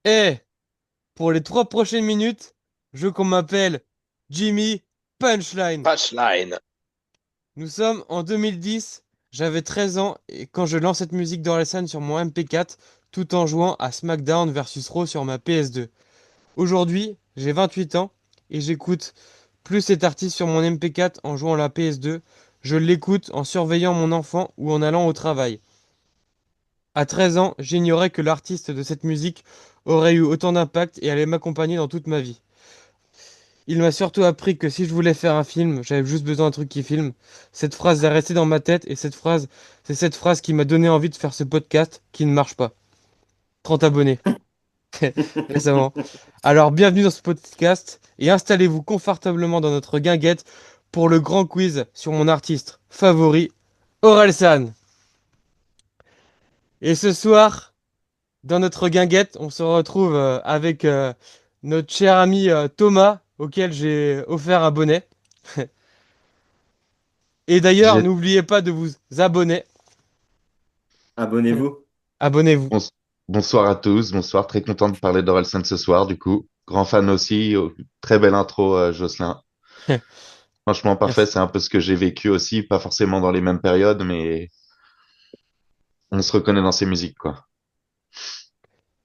Et pour les 3 prochaines minutes, je veux qu'on m'appelle Jimmy Punchline. Punchline. Nous sommes en 2010, j'avais 13 ans et quand je lance cette musique d'Orelsan sur mon MP4 tout en jouant à SmackDown versus Raw sur ma PS2. Aujourd'hui, j'ai 28 ans et j'écoute plus cet artiste sur mon MP4 en jouant à la PS2. Je l'écoute en surveillant mon enfant ou en allant au travail. À 13 ans, j'ignorais que l'artiste de cette musique aurait eu autant d'impact et allait m'accompagner dans toute ma vie. Il m'a surtout appris que si je voulais faire un film, j'avais juste besoin d'un truc qui filme. Cette phrase est restée dans ma tête et c'est cette phrase qui m'a donné envie de faire ce podcast qui ne marche pas. 30 abonnés récemment. Alors bienvenue dans ce podcast et installez-vous confortablement dans notre guinguette pour le grand quiz sur mon artiste favori, Orelsan. Et ce soir, dans notre guinguette, on se retrouve avec notre cher ami Thomas, auquel j'ai offert un bonnet. Et d'ailleurs, J'ai- n'oubliez pas de vous abonner. Abonnez-vous. Abonnez-vous. bons- Bonsoir à tous, bonsoir, très content de parler d'Orelsan ce soir, du coup. Grand fan aussi, très belle intro, Jocelyn. Franchement, parfait, Merci. c'est un peu ce que j'ai vécu aussi, pas forcément dans les mêmes périodes, mais on se reconnaît dans ces musiques, quoi.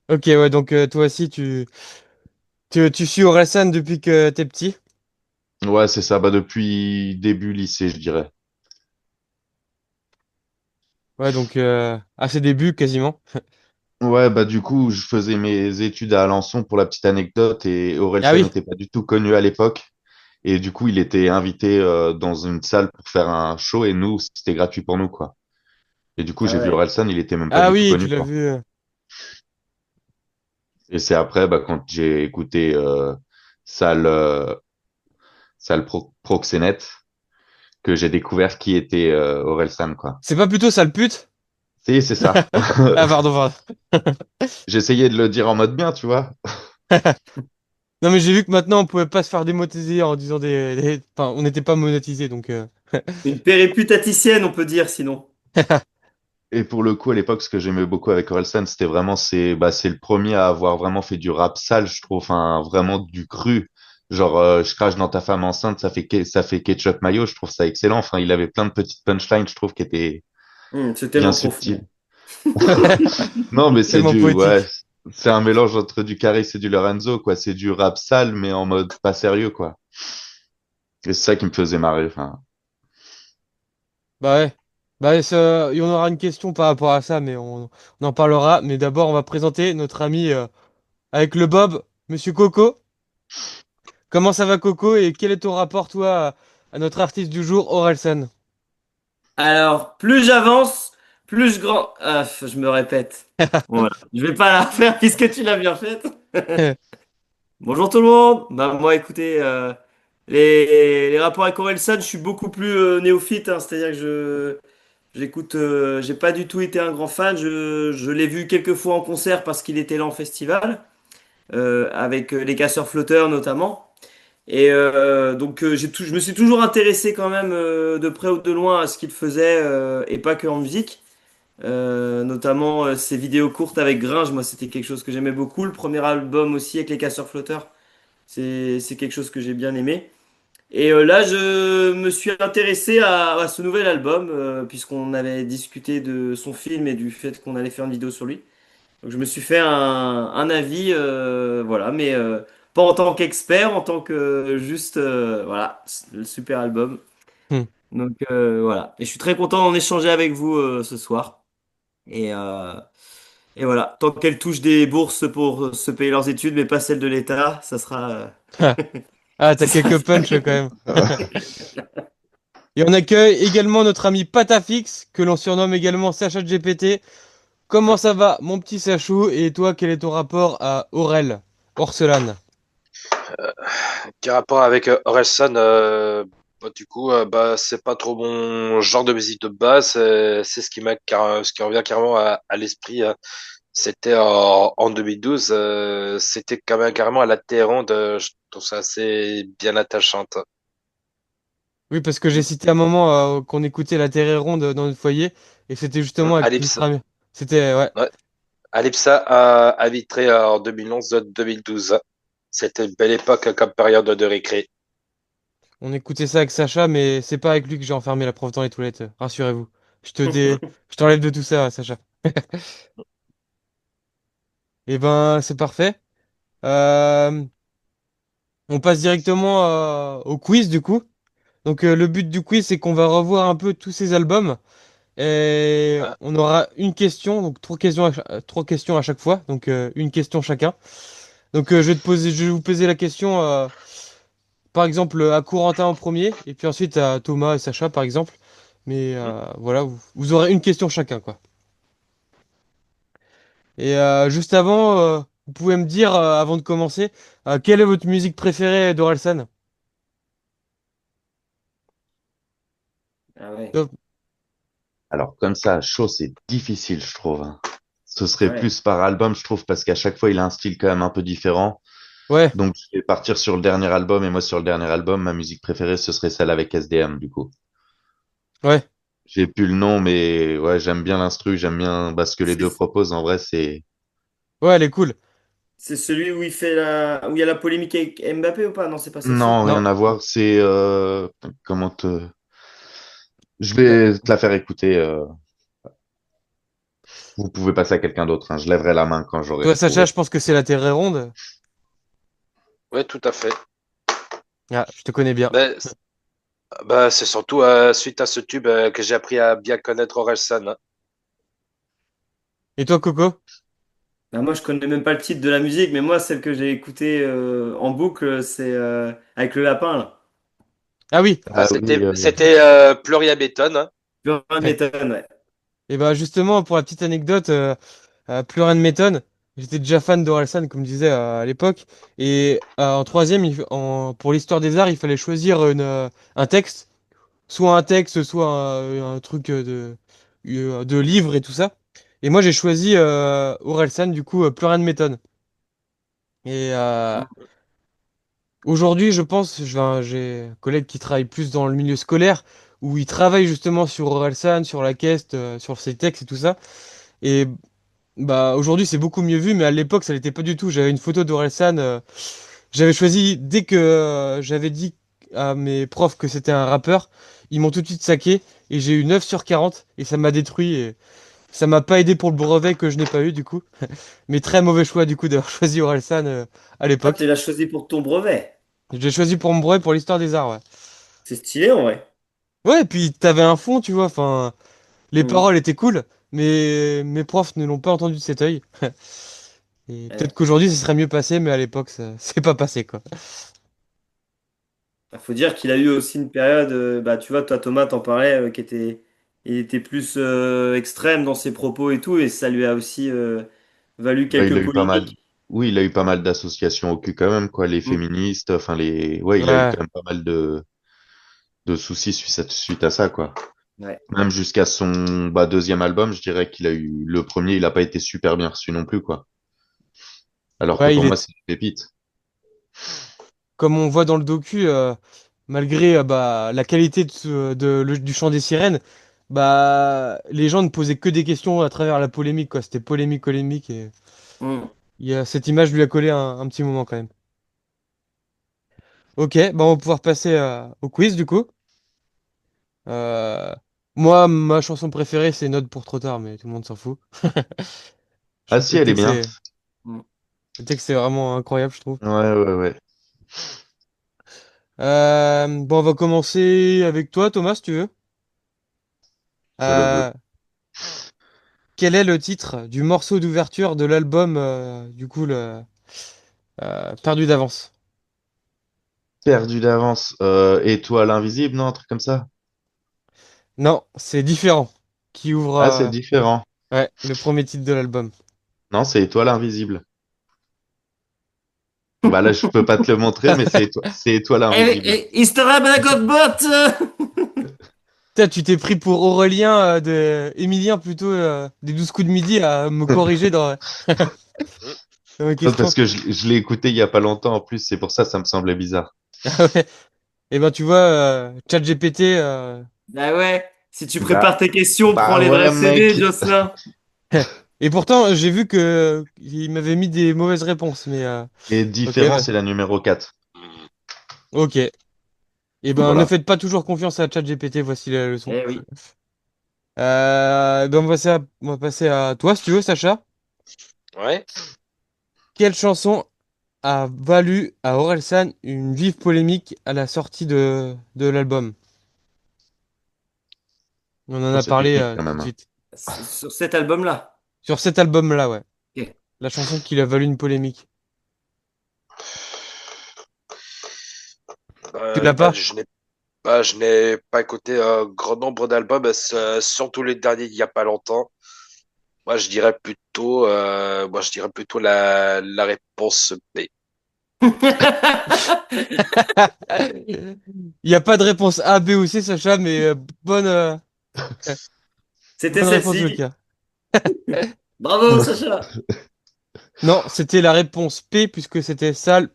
Ok, ouais, donc toi aussi, tu suis Orelsan depuis que t'es petit. Ouais, c'est ça, bah depuis début lycée, je dirais. Ouais, donc à ses débuts quasiment. Ouais, bah du coup, je faisais mes études à Alençon pour la petite anecdote et Ah Orelsan oui. n'était pas du tout connu à l'époque. Et du coup, il était invité dans une salle pour faire un show et nous, c'était gratuit pour nous, quoi. Et du coup, Ah j'ai vu ouais. Orelsan, il était même pas Ah du tout oui, tu connu, l'as quoi. vu. Et c'est après, bah, quand j'ai écouté salle, Proxénète que j'ai découvert qui était Orelsan, quoi. C'est pas plutôt sale pute? Si, c'est ça. Ah pardon, pardon. J'essayais de le dire en mode bien, tu vois. Non mais j'ai vu que maintenant on pouvait pas se faire démonétiser en disant Enfin, on n'était pas monétisé donc. Une périputaticienne, on peut dire, sinon. Et pour le coup, à l'époque, ce que j'aimais beaucoup avec Orelsan, c'était vraiment, c'est le premier à avoir vraiment fait du rap sale, je trouve, enfin, vraiment du cru. Genre, je crache dans ta femme enceinte, ça fait ketchup mayo, je trouve ça excellent. Enfin, il avait plein de petites punchlines, je trouve, qui étaient C'est bien tellement profond. subtiles. Non, mais c'est Tellement ouais, poétique. c'est un mélange entre du Caris et du Lorenzo, quoi. C'est du rap sale, mais en mode pas sérieux, quoi. Et c'est ça qui me faisait marrer, enfin. Bah ouais. Bah ça, il y en aura une question par rapport à ça, mais on en parlera. Mais d'abord, on va présenter notre ami avec le Bob, Monsieur Coco. Comment ça va Coco et quel est ton rapport toi à notre artiste du jour, Orelsan? Alors, plus j'avance, plus je grand. Ah, je me répète. Voilà. Je vais pas la refaire puisque tu l'as bien faite. Bonjour tout le monde. Bah, moi, écoutez, les rapports avec Orelsan, je suis beaucoup plus néophyte, hein. C'est-à-dire que j'écoute, j'ai pas du tout été un grand fan. Je l'ai vu quelques fois en concert parce qu'il était là en festival, avec les Casseurs Flotteurs notamment. Et donc je me suis toujours intéressé quand même de près ou de loin à ce qu'il faisait et pas que en musique. Notamment ses vidéos courtes avec Gringe, moi c'était quelque chose que j'aimais beaucoup. Le premier album aussi avec les Casseurs Flotteurs, c'est quelque chose que j'ai bien aimé. Et là je me suis intéressé à ce nouvel album puisqu'on avait discuté de son film et du fait qu'on allait faire une vidéo sur lui. Donc je me suis fait un avis, voilà, mais pas en tant qu'expert, en tant que juste, voilà, le super album. Hmm. Donc voilà, et je suis très content d'en échanger avec vous ce soir. Et, euh, et voilà, tant qu'elle touche des bourses pour se payer leurs études, mais pas celles de l'État, ça sera, Ah, t'as ce sera quelques punchs quand même. Et on accueille également notre ami Patafix, que l'on surnomme également Sacha GPT. Comment ça va, mon petit Sachou? Et toi, quel est ton rapport à Aurel, Orselan? Quel rapport avec Orelsan, bah, du coup, bah, c'est pas trop mon genre de musique de base. C'est ce qui revient carrément à l'esprit. C'était en 2012. C'était quand même carrément à la Téhéran. Je trouve ça assez bien attachante. Oui, parce que j'ai cité un moment qu'on écoutait la Terre ronde dans notre foyer, et c'était justement avec Alips. notre ami. C'était, ouais. Ouais. à l'IPSA à Vitré en 2011-2012. C'était une belle époque comme période de récré. On écoutait ça avec Sacha, mais c'est pas avec lui que j'ai enfermé la prof dans les toilettes, rassurez-vous. Je t'enlève de tout ça, Sacha. Eh ben, c'est parfait. Euh, on passe directement au quiz, du coup. Donc, le but du quiz, c'est qu'on va revoir un peu tous ces albums. Et Ah, on aura une question, donc trois questions à chaque fois. Donc, une question chacun. Donc, je vais vous poser la question, par exemple, à Corentin en premier, et puis ensuite à Thomas et Sacha, par exemple. Mais voilà, vous aurez une question chacun, quoi. Et juste avant, vous pouvez me dire, avant de commencer, quelle est votre musique préférée d'Orelsan? Ah ouais. Top. Alors, comme ça, chaud, c'est difficile, je trouve, hein. Ce serait Ouais. plus par album, je trouve, parce qu'à chaque fois, il a un style quand même un peu différent. Ouais, Donc, je vais partir sur le dernier album, et moi, sur le dernier album, ma musique préférée, ce serait celle avec SDM, du coup. ouais, J'ai plus le nom, mais ouais, j'aime bien l'instru, j'aime bien ce que les deux C'est proposent. En vrai, c'est... ouais, elle est cool. c'est celui où où il y a la polémique avec Mbappé ou pas? Non, c'est pas celle-ci. Non, Non, rien à voir. C'est... comment te... Je vais te la faire écouter. Vous pouvez passer à quelqu'un d'autre, hein. Je lèverai la main quand j'aurai toi, Sacha, trouvé. je pense que c'est la Terre est ronde. ouais, tout à fait. Ah, je te connais bien. Ben, c'est surtout suite à ce tube que j'ai appris à bien connaître Orelsan, hein. Et toi, Coco? Bah, moi, je connais même pas le titre de la musique, mais moi, celle que j'ai écoutée en boucle, c'est avec le lapin, là. Ah oui. Ah, Ah oui, c'était Pleuria Bétonne, hein. Plus rien ne m'étonne, ouais. Et bah justement, pour la petite anecdote, plus rien ne m'étonne. J'étais déjà fan d'Orelsan, comme je disais à l'époque. Et en troisième, pour l'histoire des arts, il fallait choisir un texte. Soit un texte, soit un truc de livre et tout ça. Et moi, j'ai choisi Orelsan, du coup, plus rien ne m'étonne. Et aujourd'hui, je pense, j'ai un collègue qui travaille plus dans le milieu scolaire, où il travaille justement sur Orelsan, sur la caisse, sur ses textes et tout ça. Et bah aujourd'hui, c'est beaucoup mieux vu, mais à l'époque, ça l'était pas du tout. J'avais une photo d'Orelsan. J'avais choisi, dès que j'avais dit à mes profs que c'était un rappeur, ils m'ont tout de suite saqué. Et j'ai eu 9 sur 40 et ça m'a détruit. Et ça m'a pas aidé pour le brevet que je n'ai pas eu du coup. Mais très mauvais choix du coup d'avoir choisi Orelsan à Ah, tu l'époque. l'as choisi pour ton brevet. J'ai choisi pour mon brevet pour l'histoire des arts, ouais. C'est stylé, en vrai. Ouais, et puis t'avais un fond, tu vois. Enfin, les Mhm. paroles étaient cool, mais mes profs ne l'ont pas entendu de cet œil. Et peut-être Ouais. qu'aujourd'hui, ça serait mieux passé, mais à l'époque, ça c'est pas passé, quoi. Il faut dire qu'il a eu aussi une période, bah, tu vois, toi, Thomas, t'en parlais, il était plus extrême dans ses propos et tout, et ça lui a aussi valu ouais, il quelques a eu pas mal. polémiques. Oui, il a eu pas mal d'associations au cul quand même, quoi. Les Mm. féministes, enfin les. Ouais, il a eu Ouais, quand même pas mal de soucis suite à ça, quoi. Ouais. Même jusqu'à son deuxième album, je dirais qu'il a eu le premier, il a pas été super bien reçu non plus, quoi. Alors que ouais, pour moi, c'est une pépite. comme on voit dans le docu, malgré bah, la qualité du chant des sirènes, bah, les gens ne posaient que des questions à travers la polémique, quoi. C'était polémique, polémique, et Mm. cette image lui a collé un petit moment quand même. Ok, bah, on va pouvoir passer au quiz du coup. Euh, moi, ma chanson préférée, c'est Note pour trop tard, mais tout le monde s'en fout. Ah si, Le elle est texte bien. est, Mm. le texte est vraiment incroyable, je trouve. Ouais, ouais, ouais. Bon, on va commencer avec toi, Thomas, si tu veux. Je le veux. Euh, quel est le titre du morceau d'ouverture de l'album, du coup, Perdu d'avance? Perdu d'avance. Étoile invisible, non, un truc comme ça. Non, c'est différent. Qui ouvre, Ah, c'est différent. ouais, le premier titre de l'album. Non, c'est étoile invisible. Bah là, je peux pas te le montrer, mais c'est étoile invisible. Histoire de Godbot! Putain, tu t'es pris pour Aurélien Émilien plutôt des 12 coups de midi à me corriger Mm. dans mes Parce questions. que je l'ai écouté il y a pas longtemps en plus, c'est pour ça ça me semblait bizarre. Ah ouais. Et ben tu vois, ChatGPT, Bah ouais, si tu Bah, prépares tes questions, prends bah les vrais ouais, CD, mec. Jocelyn. Et pourtant, j'ai vu que il m'avait mis des mauvaises réponses, mais Et ok, différent, c'est la numéro 4. ok. Eh ben, ne Voilà. faites pas toujours confiance à ChatGPT, voici la leçon. Eh oui. Ben on va passer à toi, si tu veux, Sacha. Ouais. Quelle chanson a valu à Orelsan une vive polémique à la sortie de l'album? On en Oh, a c'est parlé technique quand tout même, de hein. suite. Sur cet album-là. Sur cet album-là, ouais. Ok. La chanson qui lui a valu une polémique. Tu l'as Bah, pas? je n'ai pas écouté un grand nombre d'albums, surtout les derniers il y a pas longtemps. Moi, je dirais plutôt la réponse B. Il n'y a pas de réponse A, B ou C, Sacha, mais bonne, C'était bonne réponse, celle-ci. Joker. Bravo, Sacha. Non, c'était la réponse P, puisque c'était sale.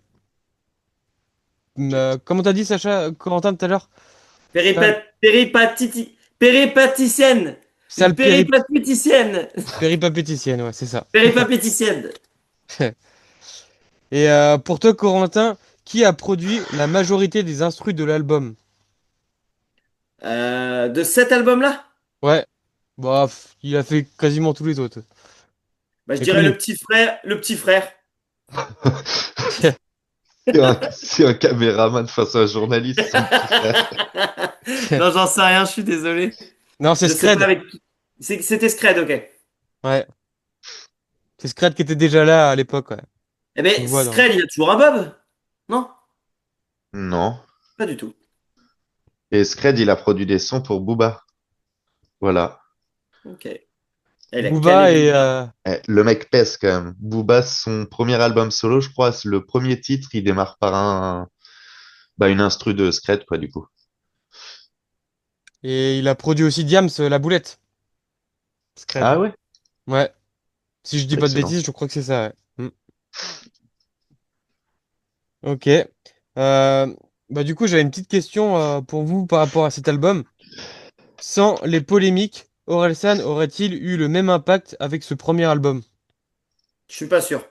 Comment t'as dit, Sacha, Corentin, tout à l'heure? Sale, Péripaticienne. Une sale péripaticienne. péripapéticienne, ouais, c'est ça. Péripapéticienne. Et pour toi, Corentin, qui a produit la majorité des instrus de l'album? De cet album-là? Ouais, bah, il a fait quasiment tous les autres. Bah, je C'est dirais connu. le petit frère. C'est un caméraman face à un journaliste, son petit frère. Non, j'en sais rien, je suis désolé. Non, c'est Je sais pas Scred. avec qui. C'était Scred, ok. Ouais, c'est Scred qui était déjà là à l'époque, ouais. Eh On ben, le voit dans. Scred, il y a toujours un Bob? Non, Non. pas du tout. Et Scred, il a produit des sons pour Booba. Voilà. Ok. Elle est calée Booba de et ouf. Le mec pèse quand même. Booba, son premier album solo, je crois, c'est le premier titre, il démarre par une instru de Scred, quoi, du coup. il a produit aussi Diams, la boulette. Scred. Ah ouais? Ouais. Si je dis pas de Excellent. bêtises, je crois que c'est ça, ouais. Ok. Bah du coup, j'avais une petite question pour vous par rapport à cet album. Sans les polémiques, Orelsan aurait-il eu le même impact avec ce premier album? Je suis pas sûr.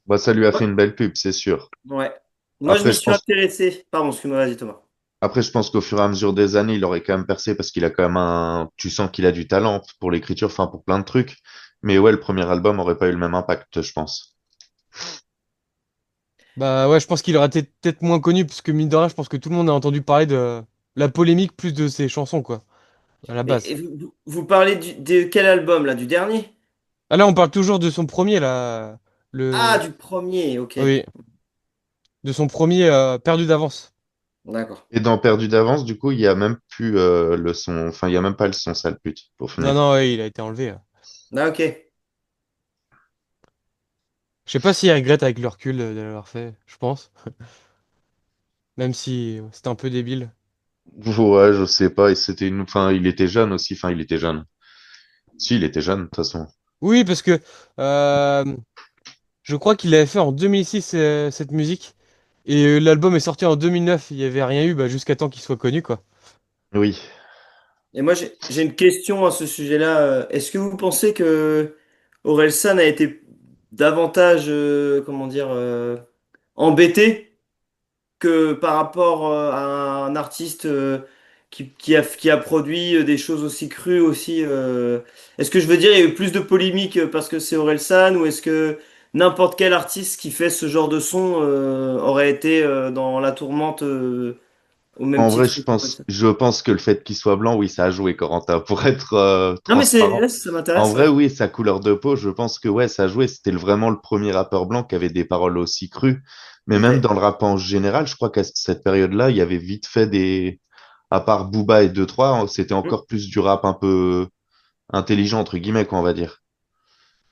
Bah, ça lui a fait une belle pub, c'est sûr. Ouais. Moi, je Après, m'y je suis pense, intéressé. Pardon, excuse-moi, vas-y, Thomas. après, je pense qu'au fur et à mesure des années, il aurait quand même percé parce qu'il a quand même tu sens qu'il a du talent pour l'écriture, enfin, pour plein de trucs. Mais ouais, le premier album aurait pas eu le même impact, je pense. Bah ouais, je pense qu'il aurait été peut-être moins connu, parce que mine de rien, je pense que tout le monde a entendu parler de la polémique plus de ses chansons, quoi, à la Et base. vous parlez de quel album, là? Du dernier? Ah là, on parle toujours de son premier, là. Ah, Le... du premier, ok. Oui, de son premier perdu d'avance. D'accord. Et dans Perdu d'avance, du coup, il y a même plus le son, enfin, il y a même pas le son sale pute, pour Non, finir. non, ouais, il a été enlevé. Ah, ok. Je sais pas s'il regrette avec le recul de l'avoir fait, je pense. Même si c'était un peu débile. Ouais, je sais pas, et c'était enfin, il était jeune aussi, enfin, il était jeune. Si, il était jeune, de toute façon. Oui, parce que euh, je crois qu'il avait fait en 2006 cette musique. Et l'album est sorti en 2009. Il n'y avait rien eu bah, jusqu'à temps qu'il soit connu, quoi. Oui. Et moi, j'ai une question à ce sujet-là. Est-ce que vous pensez que Orelsan a été davantage, comment dire, embêté que par rapport à un artiste qui a produit des choses aussi crues aussi est-ce que je veux dire, il y a eu plus de polémiques parce que c'est Orelsan ou est-ce que n'importe quel artiste qui fait ce genre de son aurait été dans la tourmente au même En vrai, titre qu'Orelsan? je pense que le fait qu'il soit blanc, oui, ça a joué, Corentin. Pour être Non mais c'est transparent. ouais, ça En m'intéresse, vrai, ouais. oui, sa couleur de peau, je pense que ouais, ça a joué. C'était vraiment le premier rappeur blanc qui avait des paroles aussi crues. Mais même Ok. dans le rap en général, je crois qu'à cette période-là, il y avait vite fait à part Booba et deux trois, c'était Hmm. encore plus du rap un peu intelligent, entre guillemets, quoi, on va dire.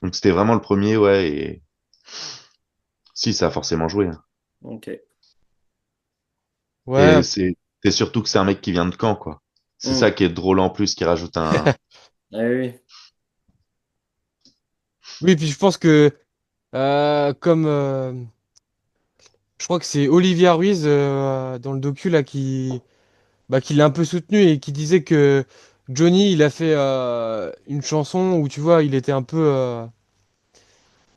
Donc c'était vraiment le premier, ouais, et si, ça a forcément joué, hein. Ok. Ouais. Et c'est surtout que c'est un mec qui vient de Caen, quoi. C'est Hmm. ça qui est drôle en plus, qui rajoute un. Ah oui, oui. Oui, puis je pense que comme je crois que c'est Olivia Ruiz dans le docu là qui l'a un peu soutenu et qui disait que Johnny, il a fait une chanson où tu vois, il était un peu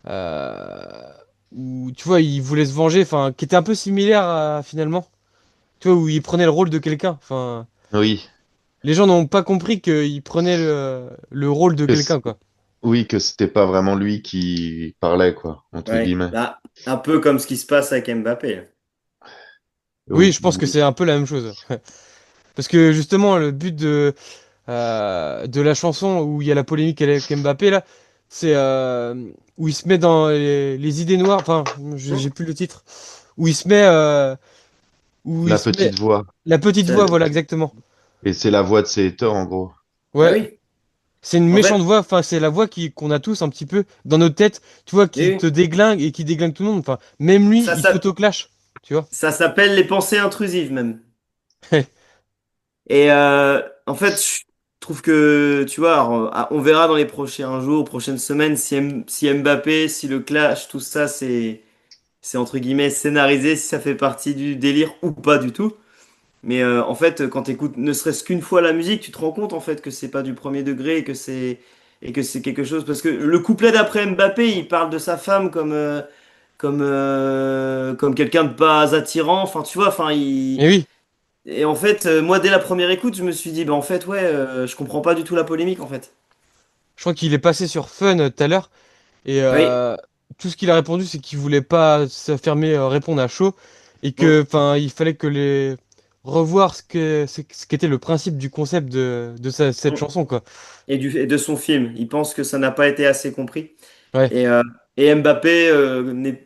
euh, où tu vois, il voulait se venger, enfin, qui était un peu similaire finalement. Tu vois, où il prenait le rôle de quelqu'un. Enfin, Oui, les gens n'ont pas compris qu'il prenait le rôle de que c- quelqu'un, quoi. oui, que c'était pas vraiment lui qui parlait, quoi, entre Ouais. guillemets. Bah, un peu comme ce qui se passe avec Mbappé. Oui, Oui, je pense que c'est un peu la même chose. Parce que justement, le but de la chanson où il y a la polémique avec Mbappé, là, c'est où il se met dans les idées noires, enfin, j'ai plus le titre, où il se met, où il la se met petite voix. la petite voix, C'est- voilà, exactement. Et c'est la voix de ses haters, en gros. Bah Ouais, oui. c'est une En méchante fait, voix, enfin, c'est la voix qu'on a tous un petit peu dans notre tête, tu vois, oui, qui te oui. déglingue et qui déglingue tout le monde, enfin, même lui, Ça, il ça, s'auto-clash, tu vois. ça s'appelle les pensées intrusives même. Et en fait, je trouve que, tu vois, alors, on verra dans les prochains jours, prochaines semaines, si Mbappé, si le clash, tout ça, c'est entre guillemets scénarisé, si ça fait partie du délire ou pas du tout. Mais en fait, quand tu écoutes ne serait-ce qu'une fois la musique, tu te rends compte en fait que c'est pas du premier degré et que c'est quelque chose. Parce que le couplet d'après Mbappé, il parle de sa femme comme quelqu'un de pas attirant. Enfin, tu vois, enfin, Et oui, et en fait, moi, dès la première écoute, je me suis dit, bah en fait, ouais, je comprends pas du tout la polémique en fait. je crois qu'il est passé sur Fun tout à l'heure. Et Oui. tout ce qu'il a répondu, c'est qu'il voulait pas s'affirmer répondre à chaud et Mm. que, enfin, il fallait que les revoir ce qu'était le principe du concept cette Mm. chanson, quoi. Et de son film. Il pense que ça n'a pas été assez compris. Ouais. Et Mbappé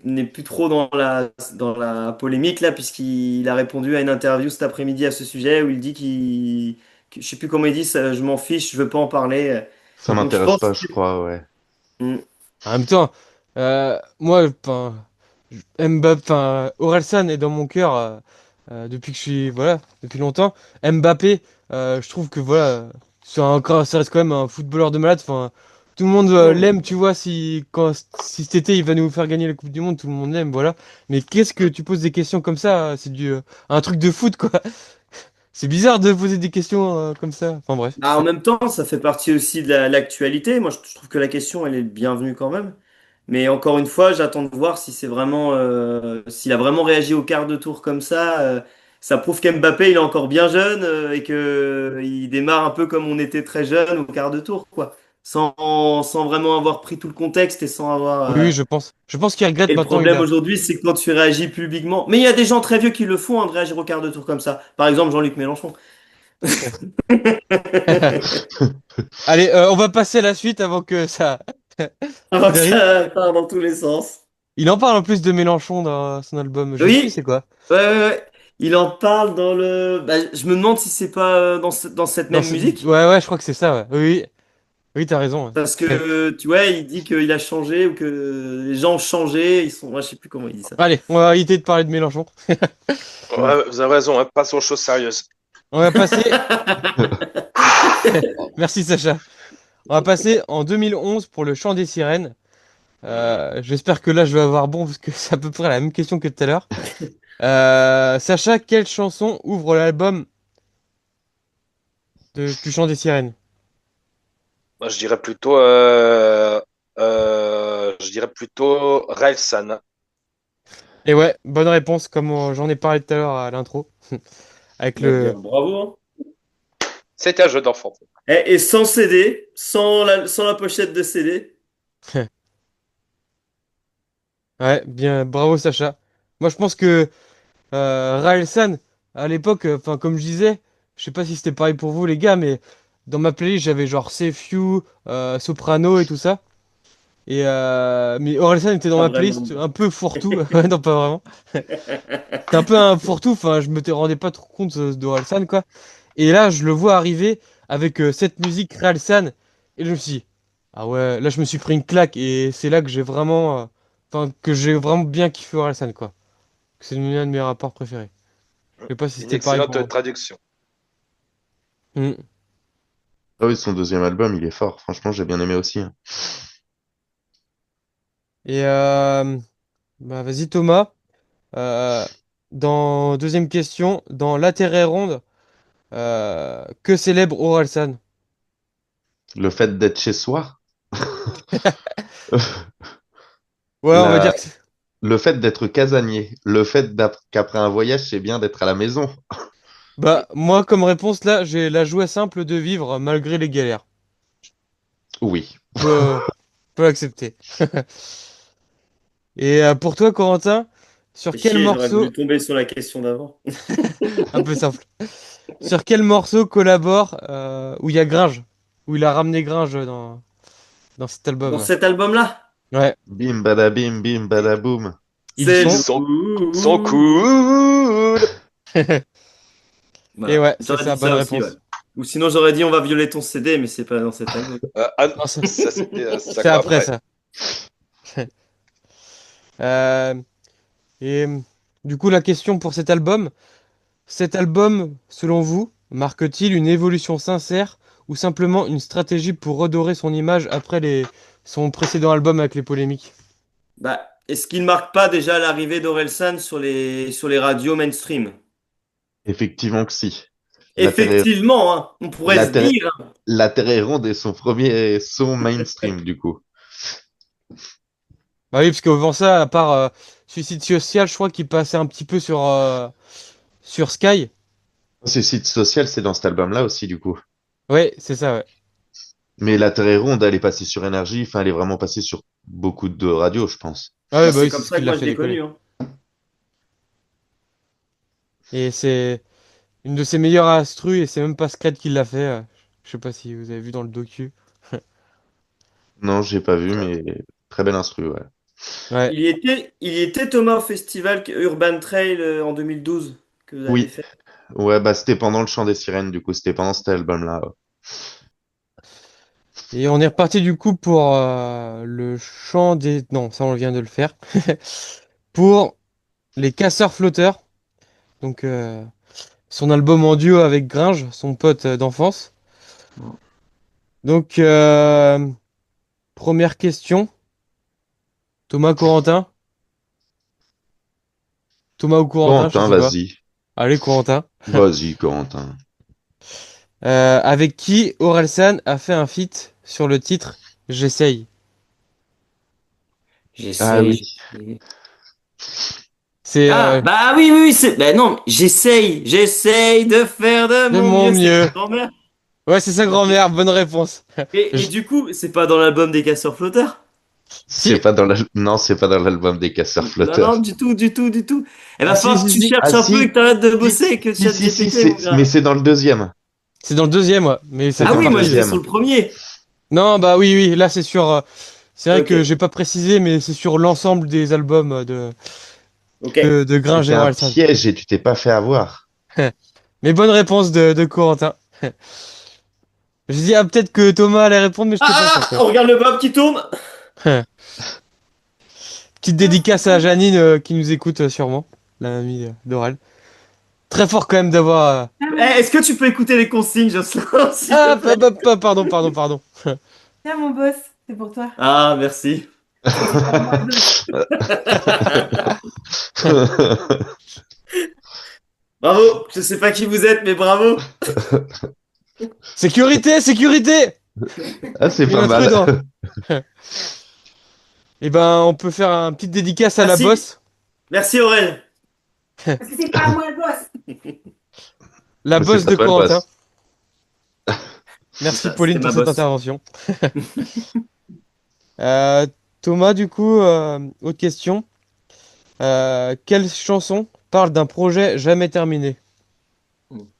n'est plus trop dans la polémique là, puisqu'il a répondu à une interview cet après-midi à ce sujet où il dit je sais plus comment il dit, ça, je m'en fiche, je veux pas en parler. Ça Donc je m'intéresse pense pas, je crois, ouais. Mm. En même temps, moi, enfin, Mbappé, enfin, Orelsan est dans mon cœur depuis que je suis, voilà, depuis longtemps. Mbappé, je trouve que voilà, ça reste quand même un footballeur de malade. Enfin, tout le monde Mm. l'aime, tu vois. Si cet été il va nous faire gagner la Coupe du Monde, tout le monde l'aime, voilà. Mais qu'est-ce que tu poses des questions comme ça? C'est un truc de foot, quoi. C'est bizarre de poser des questions comme ça. Enfin bref. Bah, en même temps, ça fait partie aussi de l'actualité. Moi, je trouve que la question, elle est bienvenue quand même. Mais encore une fois, j'attends de voir si c'est vraiment, s'il a vraiment réagi au quart de tour comme ça. Ça prouve qu'Mbappé, il est encore bien jeune et que il démarre un peu comme on était très jeune au quart de tour, quoi. Sans vraiment avoir pris tout le contexte et sans avoir. Oui, oui, je pense. Je pense qu'il regrette Et le maintenant. Il problème a. aujourd'hui, c'est que quand tu réagis publiquement. Mais il y a des gens très vieux qui le font, hein, de réagir au quart de tour comme ça. Par exemple, Jean-Luc Mélenchon. Allez, on va passer à la suite avant que ça. Ça Avant que dérive. ça part dans tous les sens. Il en parle en plus de Mélenchon dans son album. Je sais plus c'est Oui, quoi. ouais, ouais, ouais. Il en parle dans le. Bah, je me demande si c'est pas dans cette même musique. Ouais, ouais, je crois que c'est ça, ouais. Oui, oui, oui, t'as raison. Parce Ouais. que, tu vois, il dit qu'il a changé ou que les gens ont changé. Ils sont. Moi, je sais plus comment il dit ça. Allez, on va éviter de parler de Mélenchon. Mm. Ouais, vous avez raison, hein, passons aux choses sérieuses. On va passer. Merci Sacha. On va passer en 2011 pour le chant des sirènes. J'espère que là je vais avoir bon parce que c'est à peu près la même question que tout à l'heure. Sacha, quelle chanson ouvre l'album du chant des sirènes? Moi, je dirais plutôt Raelsan. Et ouais, bonne réponse, comme j'en ai parlé tout à l'heure à l'intro. Avec Bah, bien, le. bravo, hein. C'était un jeu d'enfant. Et sans CD, sans la pochette de CD. Ouais, bien, bravo Sacha. Moi je pense que Rael San, à l'époque, enfin comme je disais, je sais pas si c'était pareil pour vous les gars, mais dans ma playlist j'avais genre Save You, Soprano et tout ça. Mais Orelsan était dans Pas ma vraiment. playlist un peu fourre-tout. Ouais, non, pas vraiment. C'était un peu un fourre-tout, enfin je me rendais pas trop compte d'Orelsan quoi. Et là je le vois arriver avec cette musique San et je me suis dit, ah ouais, là je me suis pris une claque et c'est là que enfin que j'ai vraiment bien kiffé Orelsan quoi. C'est l'un de mes rapports préférés. Je sais pas si Une c'était pareil pour excellente vous. traduction. Hmm. Ah oui, son deuxième album, il est fort. Franchement, j'ai bien aimé aussi, hein. Et bah vas-y Thomas. Euh, Dans deuxième question, dans La Terre est ronde, que célèbre Orelsan? Le fait d'être chez soi, Ouais, on va dire la, que le fait d'être casanier, le fait qu'après un voyage, c'est bien d'être à la maison. bah moi comme réponse là, j'ai la joie simple de vivre malgré les galères. Oui. Peut, peut accepter. Et pour toi, Corentin, sur Et quel chier, j'aurais morceau, voulu tomber sur la question d'avant. un peu simple, sur quel morceau collabore où il y a Gringe, où il a ramené Gringe dans cet Dans album. cet album-là, Ouais, Bim bada bim bada boum. ils c'est Ils sont. sont cool. Et Voilà, ouais, c'est j'aurais ça, dit bonne ça aussi, ouais. réponse. Ou sinon j'aurais dit on va violer ton CD, mais c'est pas dans cet album. Non, Ça, c'était c'est quoi après après? ça. Euh, et du coup, la question pour cet album, selon vous, marque-t-il une évolution sincère ou simplement une stratégie pour redorer son image après son précédent album avec les polémiques? Bah, est-ce qu'il ne marque pas déjà l'arrivée d'Orelsan sur les radios mainstream? Effectivement que si. La Terre est, Effectivement, hein, on pourrait la se Terre, dire. la Terre est ronde est son premier son mainstream, du coup. Bah oui, parce qu'avant ça, à part Suicide Social, je crois qu'il passait un petit peu sur Sky. Suicide social, c'est dans cet album-là aussi, du coup. Ouais, c'est ça, ouais. Mais La Terre est ronde, elle est passée sur Énergie, enfin, elle est vraiment passée sur beaucoup de radios, je pense. Ah ouais, Bah, bah c'est oui, comme c'est ce ça qui que l'a moi je fait l'ai connu, décoller. hein. Et c'est une de ses meilleures instrus, et c'est même pas Scred qui l'a fait. Je sais pas si vous avez vu dans le docu. Non, j'ai pas vu, mais très belle instru, ouais. Ouais. Il y était Thomas au festival Urban Trail en 2012 que vous avez Oui, fait. ouais, bah c'était pendant le chant des sirènes, du coup, c'était pendant cet album-là. Ouais. Et on est reparti du coup pour le chant des... Non, ça on vient de le faire. Pour les Casseurs Flotteurs. Donc son album en duo avec Gringe, son pote d'enfance. Donc première question. Thomas Corentin. Thomas ou Corentin, je Corentin, sais pas. vas-y. Allez, Corentin. Vas-y, Corentin. Avec qui Orelsan a fait un feat sur le titre J'essaye. Ah J'essaye, oui. j'essaye. C'est Ah, bah oui, oui, oui, c'est. Bah non, j'essaye de faire de de mon mon mieux, c'est mieux. grand-mère. Ouais, c'est sa Ok. grand-mère, bonne réponse. Et Je- du coup, c'est pas dans l'album des Casseurs Flotteurs? C'est Si, pas dans non, c'est pas dans l'album des Casseurs Non, non, Flotteurs. du tout, du tout, du tout. Eh ah ben, si, falloir que si, tu si. Ah cherches un peu et que si, t'arrêtes de si, bosser et que si, si, si, ChatGPT, mon mais gars. c'est dans le deuxième. C'est dans le deuxième, ouais. Mais ça C'est Ah fait dans oui, le moi partie j'étais de... sur deuxième. le premier. Non, bah oui, oui, là c'est sur... c'est vrai Ok, que j'ai pas précisé, mais c'est sur l'ensemble des albums ok. de Gringe C'était et un Orelsan. piège et tu t'es pas fait avoir. Mais bonne réponse de Corentin. Je dis, ah, peut-être que Thomas allait répondre, mais j'étais pas sûr, Ah, quoi. on regarde le Bob qui tourne. Petite dédicace à Janine qui nous écoute sûrement, la mamie d'Aurel. Très fort quand même d'avoir... Eh, est-ce que tu peux écouter les consignes, Jocelyn, s'il te Ah, plaît? pardon, pardon, pardon. Tiens, mon boss, c'est pour toi. Ah, merci. Ça, c'est pour moi, boss. Bravo. Je sais pas qui vous êtes, mais bravo. Sécurité, sécurité! Ah, c'est Une pas mal. intrudant. Eh ben, on peut faire une petite dédicace à la Merci. bosse. Merci, Aurel. Parce que c'est pas moi le boss. La Mais c'est bosse pas de toi le Corentin. boss. C'est Merci ça, c'était Pauline ma pour cette boss. intervention. Euh, Thomas, du coup, autre question. Quelle chanson parle d'un projet jamais terminé?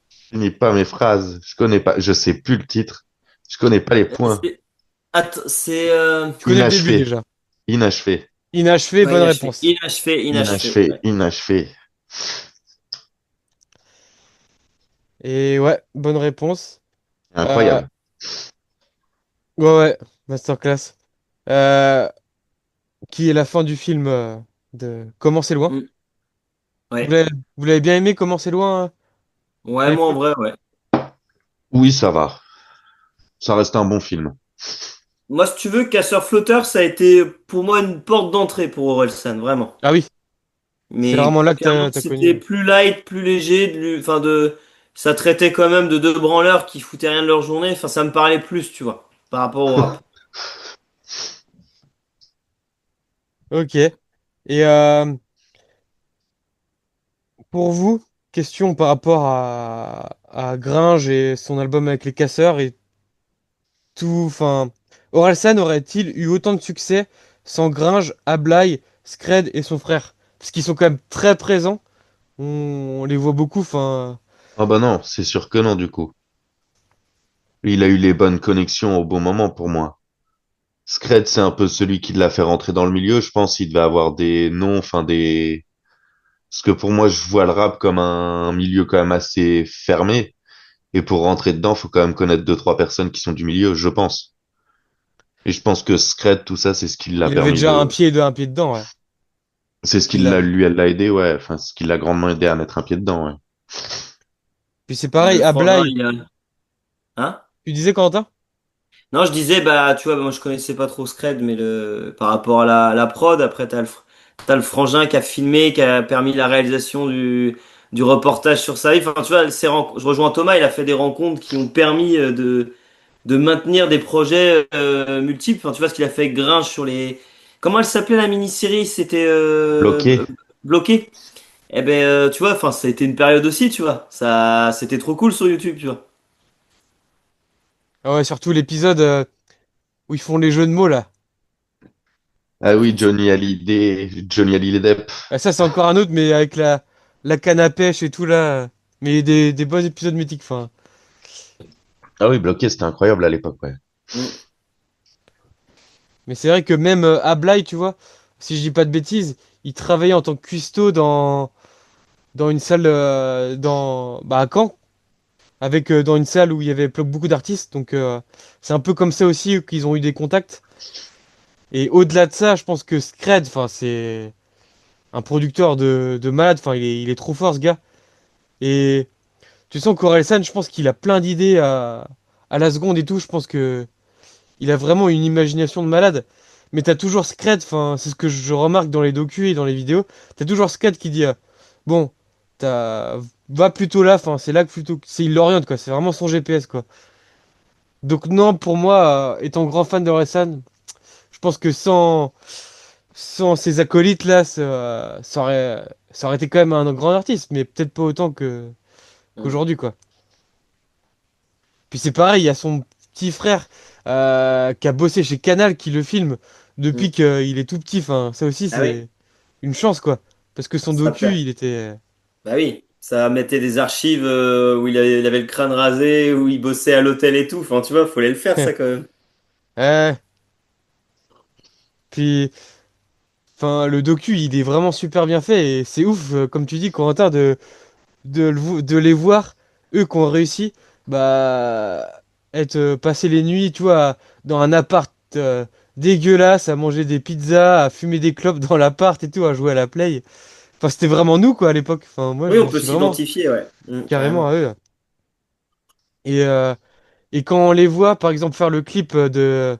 Je finis pas mes phrases. Je connais pas. Je sais plus le titre. Je connais pas les points. C'est c'est Tu connais le début Inachevé. déjà. Inachevé. Inachevé, ouais, bonne inachevé. réponse. Inachevé, inachevé. Inachevé. Ouais. Inachevé. Et ouais, bonne réponse. Euh, Incroyable. ouais, ouais, masterclass. Euh, qui est la fin du film de Comment c'est loin? Mm. Vous Ouais. l'avez vous l'avez bien aimé, Comment c'est loin, Ouais, à moi en l'époque? vrai, ouais. Oui, ça va. Ça reste un bon film. Moi, si tu veux, Casseur Flotteur, ça a été pour moi une porte d'entrée pour Orelsan, vraiment. Ah oui, c'est Mais vraiment là que clairement, t'as c'était connu. plus light, plus léger, enfin ça traitait quand même de deux branleurs qui foutaient rien de leur journée. Enfin, ça me parlait plus, tu vois. par rapport au rap. Ok. Et pour vous, question par rapport à Gringe et son album avec les Casseurs et tout. Enfin, Orelsan aurait-il eu autant de succès sans Gringe, Ablaye, Scred et son frère? Parce qu'ils sont quand même très présents. On les voit beaucoup. Enfin, Ah bah non, c'est sûr que non, du coup. Il a eu les bonnes connexions au bon moment pour moi. Scred, c'est un peu celui qui l'a fait rentrer dans le milieu. Je pense qu'il devait avoir des noms, enfin des... Parce que pour moi, je vois le rap comme un milieu quand même assez fermé. Et pour rentrer dedans, faut quand même connaître deux, trois personnes qui sont du milieu, je pense. Et je pense que Scred, tout ça, c'est ce qui l'a il avait permis déjà de... un pied dedans, ouais. C'est ce qui Il l'a. elle l'a aidé, ouais. Enfin, ce qui l'a grandement aidé à mettre un pied dedans, ouais. Puis c'est Bah, pareil, le frangin, Ablaye. il a. Hein? Tu disais, Corentin? Non, je disais, bah, tu vois, moi, je connaissais pas trop Scred, mais par rapport à la prod, après, t'as le frangin qui a filmé, qui a permis la réalisation du reportage sur sa vie. Enfin, tu vois, je rejoins Thomas, il a fait des rencontres qui ont permis de maintenir des projets multiples. Enfin, tu vois ce qu'il a fait avec Gringe sur les. Comment elle s'appelait la mini-série? C'était Bloqué. Bloqué. Eh ben, tu vois, enfin, ça a été une période aussi, tu vois. Ça, c'était trop cool sur YouTube, tu vois. Ah ouais, surtout l'épisode où ils font les jeux de mots là. Ah oui, Johnny Hallyday, Johnny Hallyday Depp. Ah, ça, c'est encore un autre, mais avec la canne à pêche et tout là. Mais des bons épisodes mythiques. Enfin. Ah oui, Bloqué, c'était incroyable à l'époque, ouais. Mm. Mais c'est vrai que même Ablaye, tu vois, si je dis pas de bêtises, il travaillait en tant que cuistot dans une salle bah, à Caen, avec dans une salle où il y avait beaucoup d'artistes. Donc c'est un peu comme ça aussi qu'ils ont eu des contacts. Et au-delà de ça, je pense que Scred, enfin, c'est un producteur de malade. Enfin, il est trop fort, ce gars. Et tu sens qu'Orelsan, je pense qu'il a plein d'idées à la seconde et tout. Je pense que il a vraiment une imagination de malade. Mais t'as toujours Scred, enfin, c'est ce que je remarque dans les docus et dans les vidéos. T'as toujours Scred qui dit bon, va plutôt là, enfin, c'est là que plutôt. Il l'oriente, quoi. C'est vraiment son GPS, quoi. Donc, non, pour moi, étant grand fan d'Orelsan, je pense que sans ses acolytes là, ça aurait été quand même un grand artiste, mais peut-être pas autant Mm. qu'aujourd'hui, quoi. Puis c'est pareil, il y a son petit frère qui a bossé chez Canal qui le filme depuis Mm. qu'il est tout petit. Enfin, ça aussi, Ah oui, c'est une chance, quoi. Parce que son ça docu, plaît. il était. Bah oui, ça mettait des archives où il avait le crâne rasé, où il bossait à l'hôtel et tout. Enfin, tu vois, fallait le faire ça quand même. Euh, puis, enfin, le docu, il est vraiment super bien fait. Et c'est ouf, comme tu dis, Corentin, de les voir, eux qui ont réussi, bah, passer les nuits, tu vois, dans un appart dégueulasse, à manger des pizzas, à fumer des clopes dans l'appart et tout, à jouer à la play. Enfin, c'était vraiment nous, quoi, à l'époque. Enfin, moi, Oui, je on me peut suis vraiment s'identifier, ouais. carrément Carrément. à eux. Et, euh, et quand on les voit, par exemple, faire le clip de...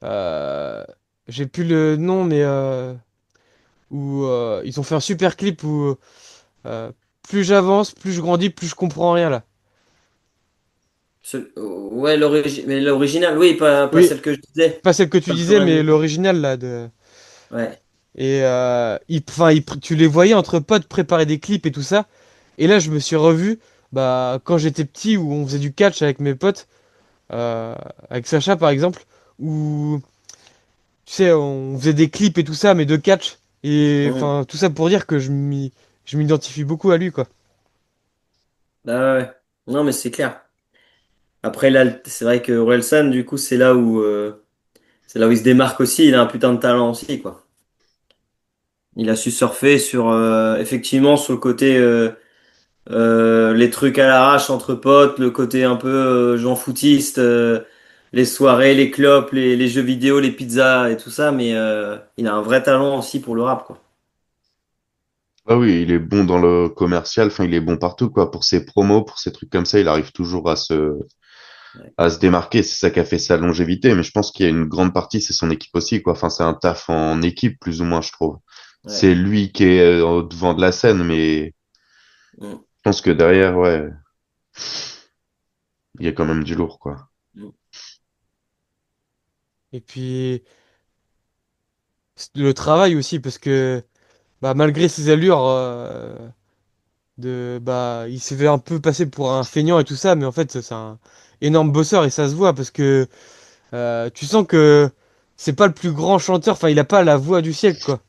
euh, j'ai plus le nom, mais où ils ont fait un super clip où euh, plus j'avance, plus je grandis, plus je comprends rien, là. Ouais, mais l'original, oui, pas Oui, celle que je disais. pas celle que tu Pas le disais, tournage mais vidéo. l'original, là, de... Ouais. Et enfin, tu les voyais entre potes préparer des clips et tout ça. Et là, je me suis revu, bah, quand j'étais petit, où on faisait du catch avec mes potes. Avec Sacha par exemple, où tu sais, on faisait des clips et tout ça, mais de catch. Et Mm. enfin, tout ça pour dire que je m'identifie beaucoup à lui, quoi. Ah ouais. Non, mais c'est clair. Après, là, c'est vrai que Orelsan, du coup, c'est là où il se démarque aussi. Il a un putain de talent aussi, quoi. Il a su surfer sur, effectivement, sur le côté, les trucs à l'arrache entre potes, le côté un peu jouant footiste, les soirées, les clopes, les jeux vidéo, les pizzas et tout ça, mais il a un vrai talent aussi pour le rap, quoi. Ah oui, il est bon dans le commercial, enfin, il est bon partout, quoi. Pour ses promos, pour ses trucs comme ça, il arrive toujours Ouais. à se démarquer. C'est ça qui a fait sa longévité. Mais je pense qu'il y a une grande partie, c'est son équipe aussi, quoi. Enfin, c'est un taf en équipe, plus ou moins, je trouve. Ouais. C'est lui qui est au devant de la scène, mais je Mm. pense que derrière, ouais, il y a quand même du lourd, quoi. Mm. Et puis le travail aussi, parce que bah, malgré ses allures il s'est fait un peu passer pour un feignant et tout ça, mais en fait c'est un énorme bosseur et ça se voit parce que tu sens que c'est pas le plus grand chanteur, enfin il a pas la voix du siècle quoi.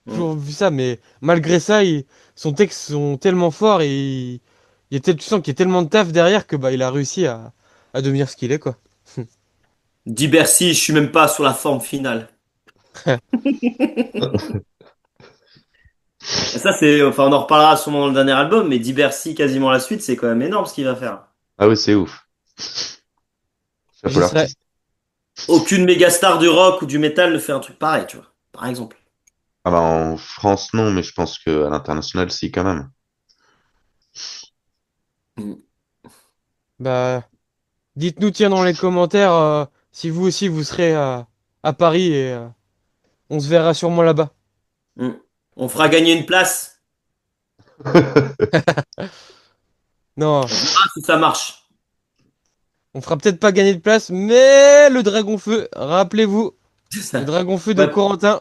Mm. Toujours vu ça, mais malgré ça, son texte sont tellement forts et tu sens qu'il y a tellement de taf derrière que bah il a réussi à devenir ce qu'il est quoi. Dis Bercy, je suis même pas sur la forme finale. Et ça, enfin, on en reparlera sûrement dans le dernier album, mais Dis Bercy, quasiment la suite, c'est quand même énorme ce qu'il va faire. Ah oui, c'est ouf. Chapeau J'y serais. l'artiste. Aucune méga star du rock ou du métal ne fait un truc pareil, tu vois. Par exemple. Ah bah en France non, mais je pense que à l'international si quand même. Mm. Bah dites-nous tiens dans les commentaires si vous aussi vous serez à Paris et on se verra sûrement là-bas. Mm. On fera gagner une place. Non, On verra si ça marche. on fera peut-être pas gagner de place, mais le Dragon Feu, rappelez-vous, C'est le ça. Dragon Feu de Ouais, Corentin,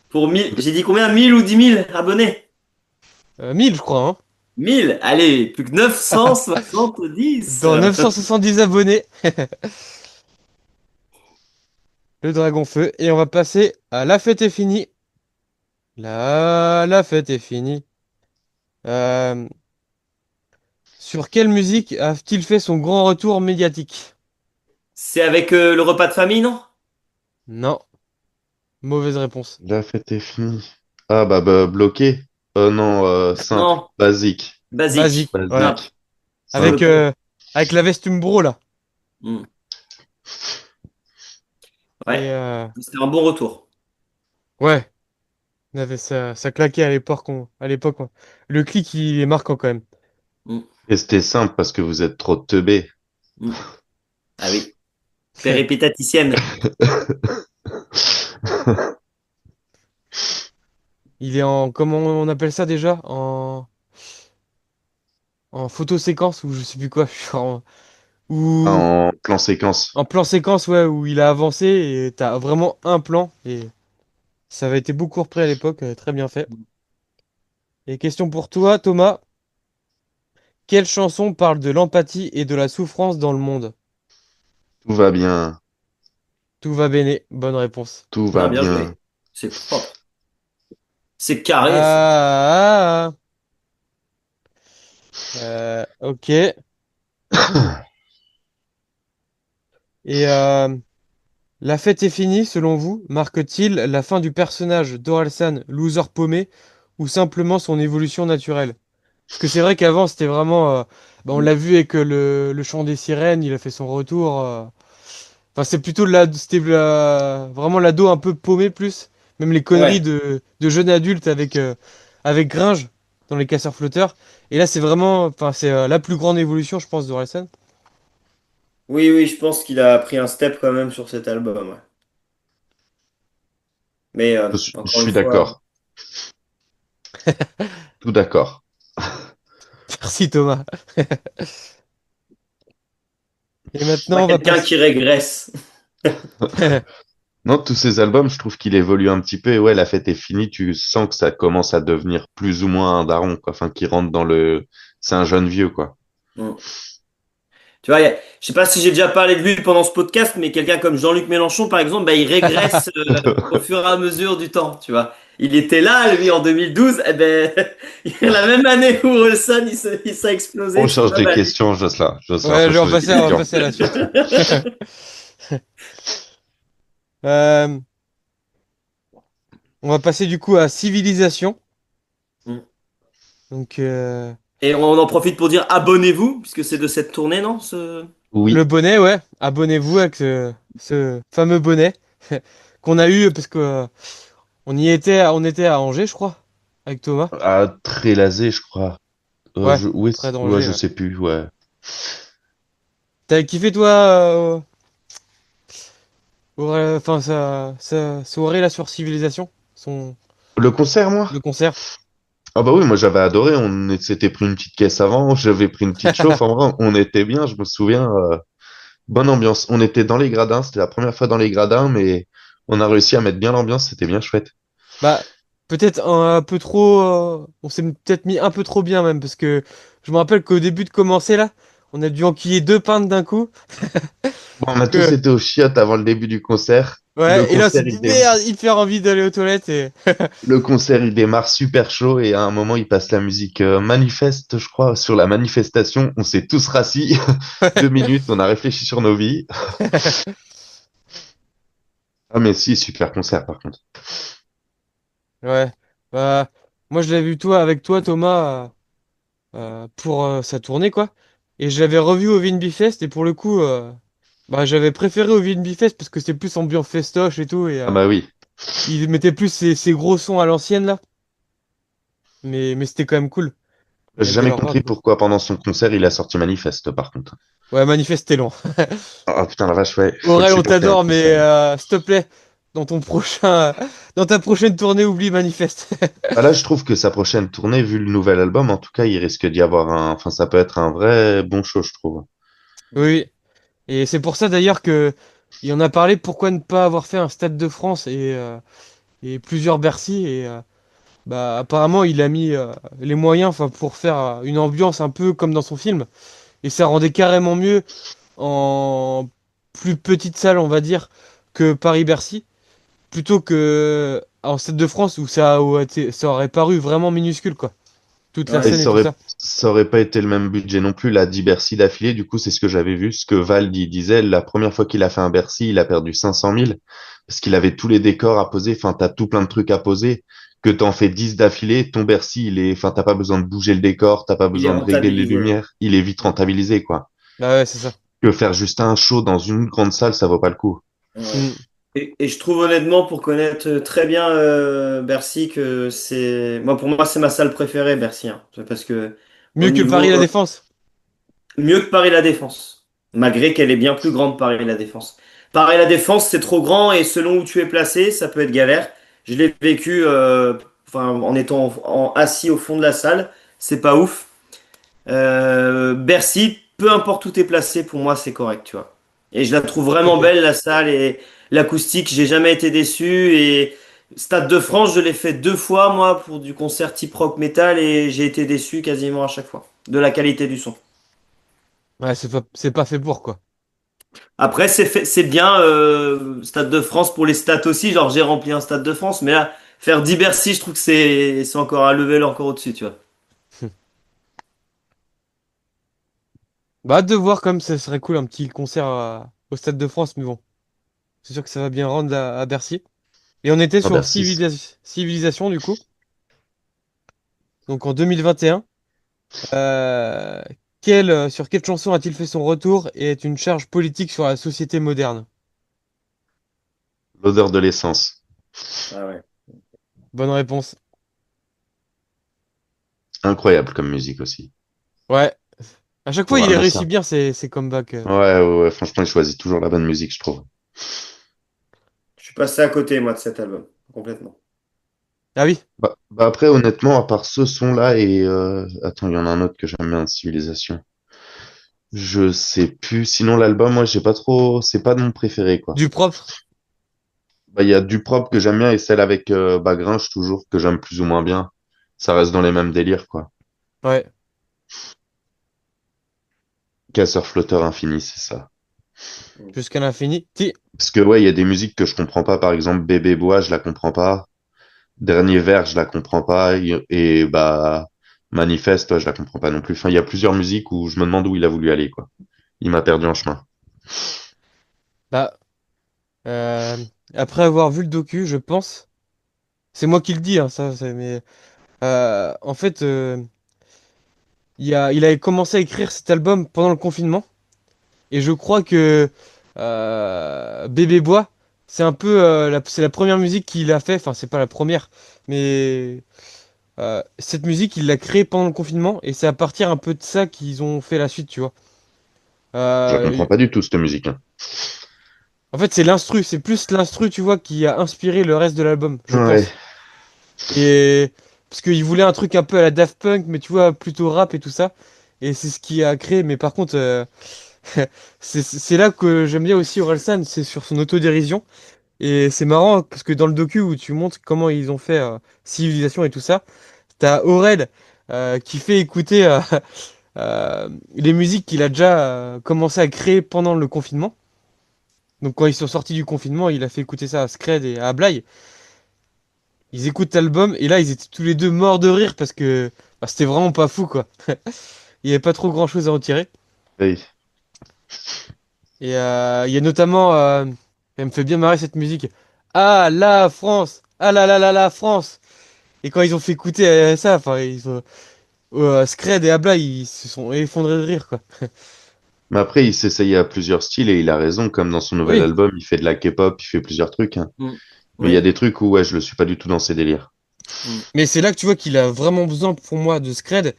pour 1000, j'ai dit combien? 1000 ou 10 000 abonnés? 1000 je crois, hein. 1000. Allez, plus que 970. Dans 970 abonnés, le Dragon Feu, et on va passer à La Fête est finie. La fête est finie. Euh, sur quelle musique a-t-il fait son grand retour médiatique? C'est avec le repas de famille, non? Non, mauvaise réponse. La fête est finie. Ah bloqué. Non, simple, Non, basique, basique. Basique, ouais. Simple. basique, Sur le Avec, simple. pont. avec la veste Umbro, là. Mm. Ouais, Et c'était un bon retour. ouais, ça claquait à l'époque. Ouais. Le clic, il est marquant quand même. Mm. Et c'était simple parce que vous êtes trop teubés. Mm. Ah oui, péripitaticienne. Il est en, comment on appelle ça déjà? En photo séquence ou je sais plus quoi. Ou En plan séquence. en plan séquence, ouais, où il a avancé et t'as vraiment un plan. Et ça avait été beaucoup repris à l'époque, très bien fait. Et question pour toi, Thomas. Quelle chanson parle de l'empathie et de la souffrance dans le monde? Tout va bien, Tout va bene. Bonne réponse. tout va Ah, bien bien. joué. C'est propre. C'est carré, ça. Ah, ok. Et la fête est finie, selon vous, marque-t-il la fin du personnage d'Orelsan, loser paumé, ou simplement son évolution naturelle? Parce que c'est vrai qu'avant, c'était vraiment... on l'a vu avec le chant des sirènes, il a fait son retour. Enfin, c'est plutôt vraiment l'ado un peu paumé plus. Même les conneries Ouais. de jeunes adultes avec Gringe dans les casseurs-flotteurs. Et là, c'est vraiment... Enfin, c'est la plus grande évolution, je pense, d'Orelsan. Oui, oui, je pense qu'il a pris un step quand même sur cet album. Ouais. Mais Je encore une suis fois, d'accord, tout d'accord. Merci, Thomas. Et c'est pas maintenant, on va quelqu'un passer... qui régresse. Non, tous ces albums, je trouve qu'il évolue un petit peu. Et ouais, la fête est finie. Tu sens que ça commence à devenir plus ou moins un daron, quoi. Enfin, qui rentre dans le. C'est un jeune vieux, quoi. Mm. Tu vois, je sais pas si j'ai déjà parlé de lui pendant ce podcast, mais quelqu'un comme Jean-Luc Mélenchon, par exemple, bah, il régresse au fur et à mesure du temps, tu vois. Il était là, lui, en 2012, eh ben, la même année où Orelsan, il s'est On explosé, tu change vois, de bah, question, Jocelyn. Jocelyn, Ouais, faut changer de on va question. passer à la suite. Euh, on va passer du coup à civilisation. Mm. Donc, Et on en profite pour dire abonnez-vous, puisque c'est de cette tournée, non, le Oui. bonnet, ouais. Abonnez-vous avec ce fameux bonnet qu'on a eu parce que on était à Angers, je crois, avec Thomas. À Trélazé, je crois. Ouais, Oui, près ouais, d'Angers. je Ouais. sais plus, ouais. T'avais kiffé toi, enfin sa soirée là sur civilisation, Le concert, moi? le concert. Ah bah oui, moi j'avais adoré. S'était pris une petite caisse avant, j'avais pris une petite chauffe. En vrai, on était bien. Je me souviens bonne ambiance. On était dans les gradins, c'était la première fois dans les gradins, mais on a réussi à mettre bien l'ambiance, c'était bien chouette. Bah, peut-être un peu trop. On s'est peut-être mis un peu trop bien même, parce que je me rappelle qu'au début de commencer là, on a dû enquiller 2 pintes d'un coup. Bon, on a tous Que... été aux chiottes avant le début du concert. Le Ouais, et là on s'est concert, dit merde, il fait envie d'aller aux toilettes et. le concert, il démarre super chaud et à un moment, il passe la musique manifeste, je crois, sur la manifestation. On s'est tous rassis 2 minutes, on a réfléchi sur nos vies. Ah, mais si, super concert par contre. Ouais. Bah, moi je l'avais vu toi avec toi, Thomas, pour sa tournée, quoi. Et je l'avais revu au VNB Fest, et pour le coup, bah, j'avais préféré au VNB Fest parce que c'était plus ambiance festoche et tout, et Ah bah oui. il mettait plus ses gros sons à l'ancienne, là. Mais c'était quand même cool. Il J'ai avait jamais leur compris vibe, quoi. pourquoi pendant son concert, il a sorti manifeste par contre. Ouais, Manifeste, c'était long. Oh putain, la vache, ouais, faut le Aurel, on supporter un t'adore, concert. mais s'il te plaît, dans ton prochain, dans ta prochaine tournée, oublie Manifeste. Bah là, je trouve que sa prochaine tournée, vu le nouvel album, en tout cas, il risque d'y avoir un. Enfin, ça peut être un vrai bon show, je trouve. Oui. Et c'est pour ça d'ailleurs que il en a parlé, pourquoi ne pas avoir fait un Stade de France et plusieurs Bercy et bah apparemment il a mis les moyens enfin pour faire une ambiance un peu comme dans son film et ça rendait carrément mieux en plus petite salle on va dire que Paris-Bercy plutôt que en Stade de France où ça aurait paru vraiment minuscule quoi, toute la Ouais, Et scène et tout ça. ça aurait pas été le même budget non plus, la 10 Bercy d'affilée. Du coup, c'est ce que j'avais vu, ce que Val disait. La première fois qu'il a fait un Bercy, il a perdu 500 000 parce qu'il avait tous les décors à poser. Enfin, t'as tout plein de trucs à poser. Que t'en fais 10 d'affilée, ton Bercy, enfin, t'as pas besoin de bouger le décor, t'as pas il est besoin de régler les rentabilisé. Ouais. lumières. Il est vite rentabilisé, quoi. Bah ouais c'est ça. Que faire juste un show dans une grande salle, ça vaut pas le coup. Ouais. Mm. Et je trouve honnêtement, pour connaître très bien Bercy, que c'est. Moi, pour moi, c'est ma salle préférée, Bercy. Hein. C'est parce que au Mieux que Paris niveau. La Défense. Mieux que Paris La Défense. Malgré qu'elle est bien plus grande, Paris La Défense. Paris La Défense, c'est trop grand et selon où tu es placé, ça peut être galère. Je l'ai vécu enfin, en étant assis au fond de la salle. C'est pas ouf. Bercy, peu importe où tu es placé, pour moi, c'est correct, tu vois. Et je la trouve vraiment Ok. belle, la salle et l'acoustique. J'ai jamais été déçu. Et Stade de France, je l'ai fait 2 fois, moi, pour du concert type rock metal et j'ai été déçu quasiment à chaque fois de la qualité du son. Ouais c'est pas fait pour quoi. Après, c'est bien, Stade de France pour les stats aussi. Genre, j'ai rempli un Stade de France, mais là, faire 10 Bercy, je trouve que c'est encore un level encore au-dessus, tu vois. Bah, hâte de voir comme ça serait cool un petit concert au Stade de France, mais bon, c'est sûr que ça va bien rendre à Bercy. Et on était Ah, sur Bercy. Civilisation du coup, donc en 2021. Euh, sur quelle chanson a-t-il fait son retour et est une charge politique sur la société moderne? L'odeur de l'essence. Ah ouais. Bonne réponse. Incroyable comme musique aussi. Ouais, à chaque fois il Vraiment réussit ça. bien ses comebacks. Ouais, ouais, ouais, franchement, il choisit toujours la bonne musique, je trouve. Je suis passé à côté, moi, de cet album, complètement. Ah oui, Bah après, honnêtement, à part ce son-là et attends, il y en a un autre que j'aime bien de Civilisation. Je sais plus. Sinon, l'album, moi, j'ai pas trop. C'est pas de mon préféré, quoi. du propre. Bah, il y a du propre que j'aime bien et celle avec bah, Grinch toujours que j'aime plus ou moins bien. Ça reste dans les mêmes délires, quoi. Ouais, Casseur flotteur infini, c'est ça. jusqu'à l'infini. Parce que ouais, il y a des musiques que je comprends pas. Par exemple, Bébé Bois, je la comprends pas. Dernier Vers, je la comprends pas. Et bah Manifeste, ouais, je la comprends pas non plus. Enfin, il y a plusieurs musiques où je me demande où il a voulu aller, quoi. Il m'a perdu en chemin. Bah, euh, après avoir vu le docu, je pense, c'est moi qui le dis, hein, mais en fait. Il avait commencé à écrire cet album pendant le confinement. Et je crois que Bébé Bois, c'est un peu c'est la première musique qu'il a fait. Enfin, c'est pas la première, mais cette musique, il l'a créée pendant le confinement. Et c'est à partir un peu de ça qu'ils ont fait la suite, tu vois. Je la comprends Euh, pas du tout, cette musique, hein. En fait, c'est l'instru. C'est plus l'instru, tu vois, qui a inspiré le reste de l'album, je Ouais. pense. Et parce qu'il voulait un truc un peu à la Daft Punk, mais tu vois, plutôt rap et tout ça. Et c'est ce qui a créé. Mais par contre. C'est là que j'aime bien aussi Orelsan, c'est sur son autodérision. Et c'est marrant parce que dans le docu où tu montres comment ils ont fait Civilisation et tout ça, t'as Aurel qui fait écouter les musiques qu'il a déjà commencé à créer pendant le confinement. Donc quand ils sont sortis du confinement, il a fait écouter ça à Scred et à Blay. Ils écoutent l'album et là ils étaient tous les deux morts de rire parce que bah, c'était vraiment pas fou quoi. Il y avait pas trop grand chose à en tirer. Oui. Et il y a notamment, elle me fait bien marrer cette musique. Ah la France, ah la France. Et quand ils ont fait écouter ça, enfin ils ont, Scred et Abla ils se sont effondrés de rire quoi. Mais après, il s'essaye à plusieurs styles et il a raison, comme dans son nouvel Oui, album, il fait de la K-pop, il fait plusieurs trucs, hein. Mm. Mais il y a Oui. des trucs où, ouais, je le suis pas du tout dans ses délires. mais c'est là que tu vois qu'il a vraiment besoin pour moi de Scred.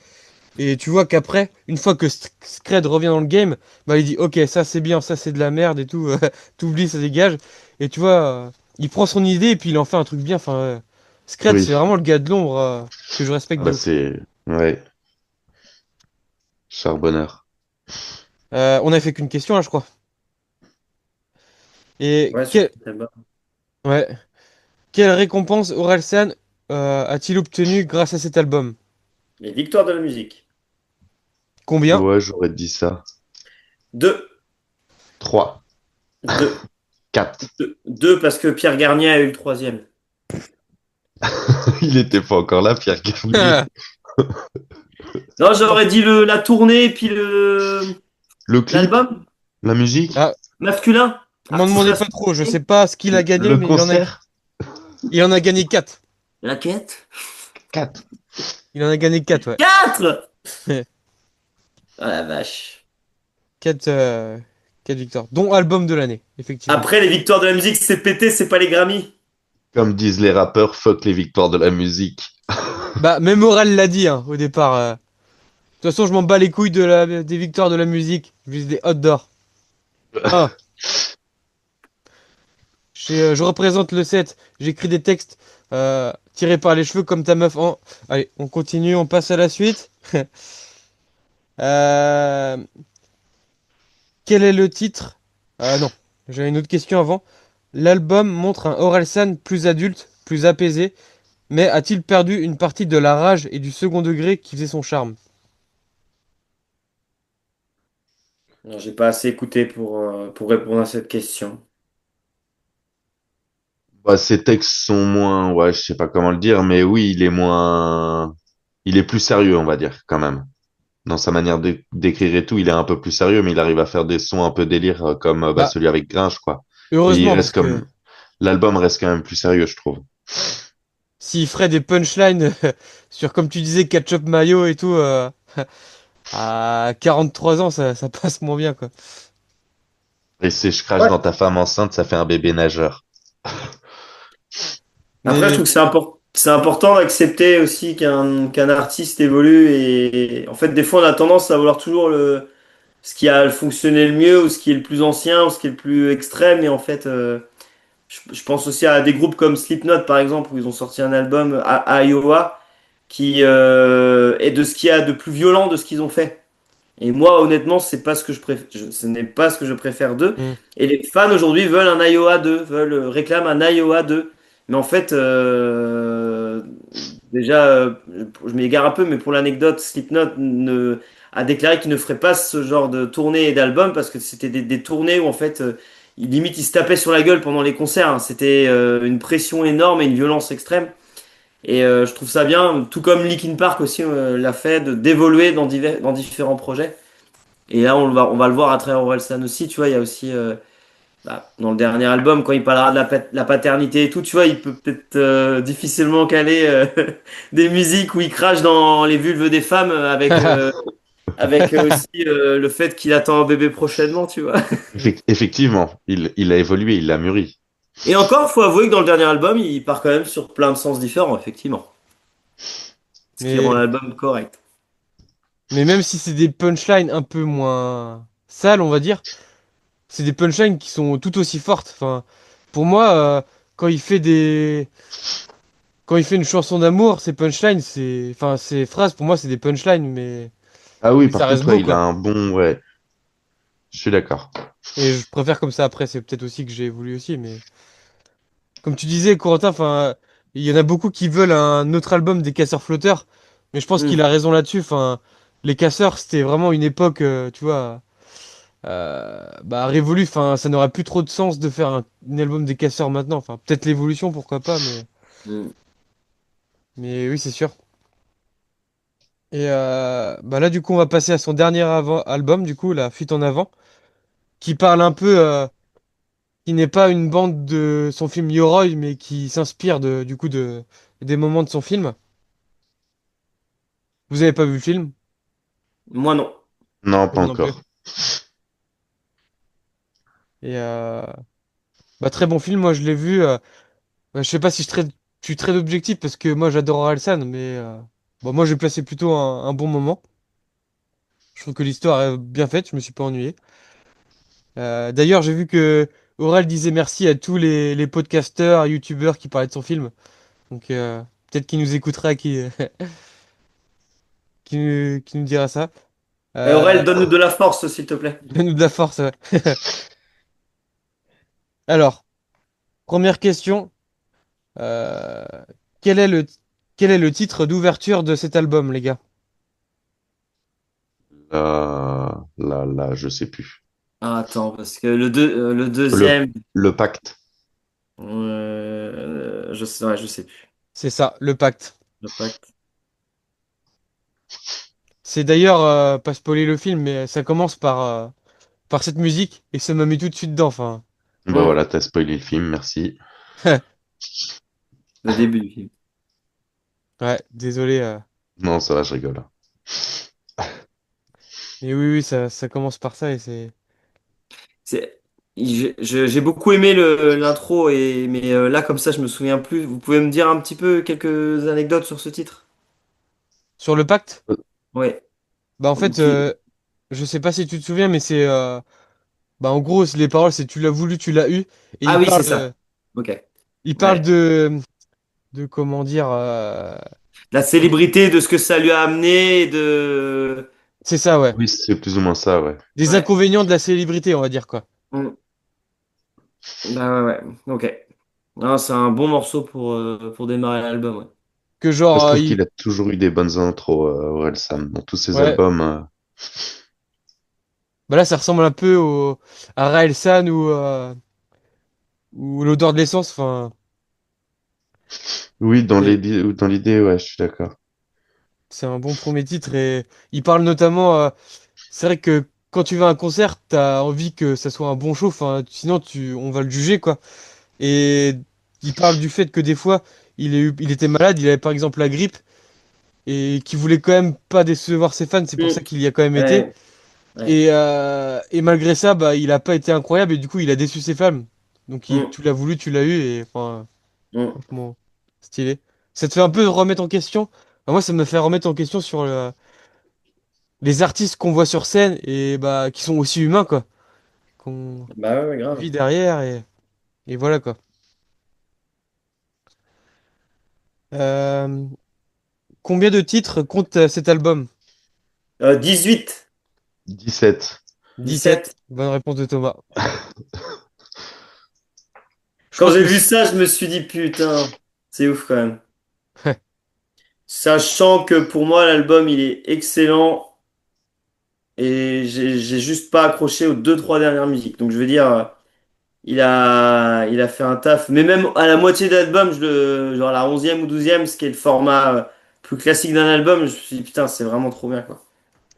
Et tu vois qu'après, une fois que Scred revient dans le game, bah il dit ok ça c'est bien, ça c'est de la merde et tout, t'oublies, ça dégage. Et tu vois, il prend son idée et puis il en fait un truc bien. Enfin, Scred Oui. c'est vraiment le gars de l'ombre que je respecte Ah de bah, ouf. c'est, ouais, charbonneur. On a fait qu'une question là je crois. Et Ouais, sur cet album. ouais, quelle récompense Orelsan a-t-il obtenu grâce à cet album? Les victoires de la musique. Combien? Ouais, j'aurais dit ça. Deux. 3, Deux. 4. Deux parce que Pierre Garnier a eu le troisième. Il était pas encore là, Pierre Garnier. Non, j'aurais dit la tournée puis Le clip, l'album la musique, Ah, masculin. m'en Artiste demandez pas trop, je sais pas ce qu'il a gagné, le mais concert, il en a gagné 4. La quête. 4. Il en a gagné 4, ouais. 4. Ah la vache. 4, 4 victoires, dont album de l'année, effectivement. Après, les victoires de la musique, c'est pété, c'est pas les Grammy. Comme disent les rappeurs, fuck les victoires de la musique. Bah, même Morel l'a dit hein, au départ. De toute façon, je m'en bats les couilles des victoires de la musique. Je vise des hot d'or. Ah, je représente le 7. J'écris des textes tirés par les cheveux comme ta meuf. Allez, on continue, on passe à la suite. Euh, Quel est le titre? Ah non, j'avais une autre question avant. L'album montre un Orelsan plus adulte, plus apaisé, mais a-t-il perdu une partie de la rage et du second degré qui faisait son charme? Non, j'ai pas assez écouté pour répondre à cette question. Bah, ses textes sont moins, ouais, je sais pas comment le dire, mais oui, il est plus sérieux, on va dire, quand même. Dans sa manière d'écrire et tout, il est un peu plus sérieux, mais il arrive à faire des sons un peu délire, comme bah, Bah, celui avec Gringe, quoi. Mais il heureusement, parce reste que l'album reste quand même plus sérieux, je trouve. s'il ferait des punchlines sur, comme tu disais, ketchup mayo et tout, à 43 ans, ça passe moins bien, quoi. Et c'est je crache Ouais. dans ta femme enceinte, ça fait un bébé nageur. Après, je Mais trouve que c'est important d'accepter aussi qu'un artiste évolue et en fait, des fois, on a tendance à vouloir toujours ce qui a fonctionné le mieux ou ce qui est le plus ancien ou ce qui est le plus extrême et en fait, je pense aussi à des groupes comme Slipknot par exemple où ils ont sorti un album à Iowa qui est de ce qu'il y a de plus violent de ce qu'ils ont fait. Et moi, honnêtement, c'est pas ce que je préfère, ce n'est pas ce que je préfère d'eux. hmm. Et les fans aujourd'hui veulent un Iowa 2, réclament un Iowa 2. Mais en fait, déjà, je m'égare un peu, mais pour l'anecdote, a déclaré qu'il ne ferait pas ce genre de tournée et d'album parce que c'était des tournées où en fait, limite, il se tapait sur la gueule pendant les concerts, hein. C'était une pression énorme et une violence extrême. Et je trouve ça bien, tout comme Linkin Park aussi l'a fait, d'évoluer dans différents projets. Et là, on va le voir à travers Orelsan aussi, tu vois, il y a aussi, dans le dernier album, quand il parlera de la paternité et tout, tu vois, il peut peut-être difficilement caler des musiques où il crache dans les vulves des femmes avec aussi le fait qu'il attend un bébé prochainement, tu vois. Effectivement, il a évolué, il a mûri. Et encore, faut avouer que dans le dernier album, il part quand même sur plein de sens différents, effectivement. Ce qui rend mais, l'album correct. mais même si c'est des punchlines un peu moins sales, on va dire, c'est des punchlines qui sont tout aussi fortes. Enfin, pour moi, quand il fait des, quand il fait une chanson d'amour, ses punchlines, enfin, ses phrases, pour moi, c'est des punchlines, Ah oui, mais par ça reste contre, ouais, beau, il a quoi. un bon, ouais. Je suis d'accord. Et je préfère comme ça après, c'est peut-être aussi que j'ai voulu aussi, mais comme tu disais, Corentin, enfin, il y en a beaucoup qui veulent un autre album des Casseurs Flotteurs, mais je pense qu'il Hmm. a raison là-dessus. Enfin, les Casseurs, c'était vraiment une époque, tu vois, bah révolue. Enfin, ça n'aurait plus trop de sens de faire un album des Casseurs maintenant. Enfin, peut-être l'évolution, pourquoi pas, Hmm. mais oui, c'est sûr. Et bah là, du coup, on va passer à son dernier album, du coup, La Fuite en avant, qui parle un peu, qui n'est pas une bande de son film Yoroi, mais qui s'inspire du coup des moments de son film. Vous avez pas vu le film? Moi non. Non, pas Moi non plus. encore. Et bah, très bon film, moi je l'ai vu. Bah, je sais pas si je suis très objectif parce que moi j'adore Orelsan, mais bon, moi j'ai placé plutôt un bon moment. Je trouve que l'histoire est bien faite, je me suis pas ennuyé. D'ailleurs, j'ai vu que Aurel disait merci à tous les podcasteurs, youtubeurs qui parlaient de son film. Donc peut-être qu'il nous écoutera, qui nous dira ça. Et Euh, Aurel, donne-nous de la force, s'il te plaît. Donne-nous de la force. Ouais. Alors, première question. Euh, quel est quel est le titre d'ouverture de cet album, les gars? Je sais plus. Ah, attends, parce que le Le, deuxième, le pacte. je sais, ouais, je sais plus. C'est ça, Le Pacte. Le pacte. C'est d'ailleurs, pas spoiler le film, mais ça commence par cette musique et ça m'a mis tout de suite dedans. Enfin, Bah Hmm. voilà, t'as spoilé le film, merci. Le début du film. ouais, désolé. Non, ça va, je rigole. Mais oui, oui, ça commence par ça et c'est. C'est, j'ai beaucoup aimé l'intro mais là comme ça je me souviens plus. Vous pouvez me dire un petit peu quelques anecdotes sur ce titre? Sur Le Pacte, Ouais. bah en Ou fait, qui- je sais pas si tu te souviens, mais c'est. Bah en gros, les paroles, c'est tu l'as voulu, tu l'as eu. Et Ah oui, c'est ça. Ok. il parle Ouais. de comment dire. La célébrité de ce que ça lui a amené, C'est ça, ouais. Oui, c'est plus ou moins ça, ouais. Des Ouais. inconvénients de la célébrité, on va dire quoi. Mm. Bah ouais, ouais. Ok. Non, c'est un bon morceau pour démarrer l'album, ouais. Que genre, Je trouve qu'il a toujours eu des bonnes intros, Orelsan, dans tous ses ouais, albums. bah là, ça ressemble un peu à Raelsan ou l'odeur de l'essence. Enfin, Oui, c'est dans l'idée, ouais, je suis d'accord. c'est un bon premier titre et il parle notamment. C'est vrai que quand tu vas à un concert, t'as envie que ça soit un bon show. Enfin, sinon, on va le juger quoi. Et il parle du fait que des fois, il était malade. Il avait par exemple la grippe et qu'il voulait quand même pas décevoir ses fans. C'est pour Mm. ça qu'il y a quand même été. Ouais, ouais. Et malgré ça, bah, il a pas été incroyable et du coup, il a déçu ses fans. Donc, Mm. tu l'as voulu, tu l'as eu et enfin, Mm. franchement, stylé. Ça te fait un peu remettre en question. Enfin, moi, ça me fait remettre en question sur les artistes qu'on voit sur scène et bah, qui sont aussi humains, quoi. Qu'on Bah ouais, ouais, grave. vit derrière et voilà, quoi. Euh, combien de titres compte cet album? 18, 17. 17. 17. Bonne réponse de Thomas. Je Quand crois j'ai que vu ça, je me suis dit, putain, c'est ouf quand même. Sachant que pour moi, l'album, il est excellent et j'ai juste pas accroché aux deux, trois dernières musiques. Donc je veux dire, il a fait un taf. Mais même à la moitié de l'album, genre la 11e ou 12e, ce qui est le format plus classique d'un album, je me suis dit, putain, c'est vraiment trop bien, quoi.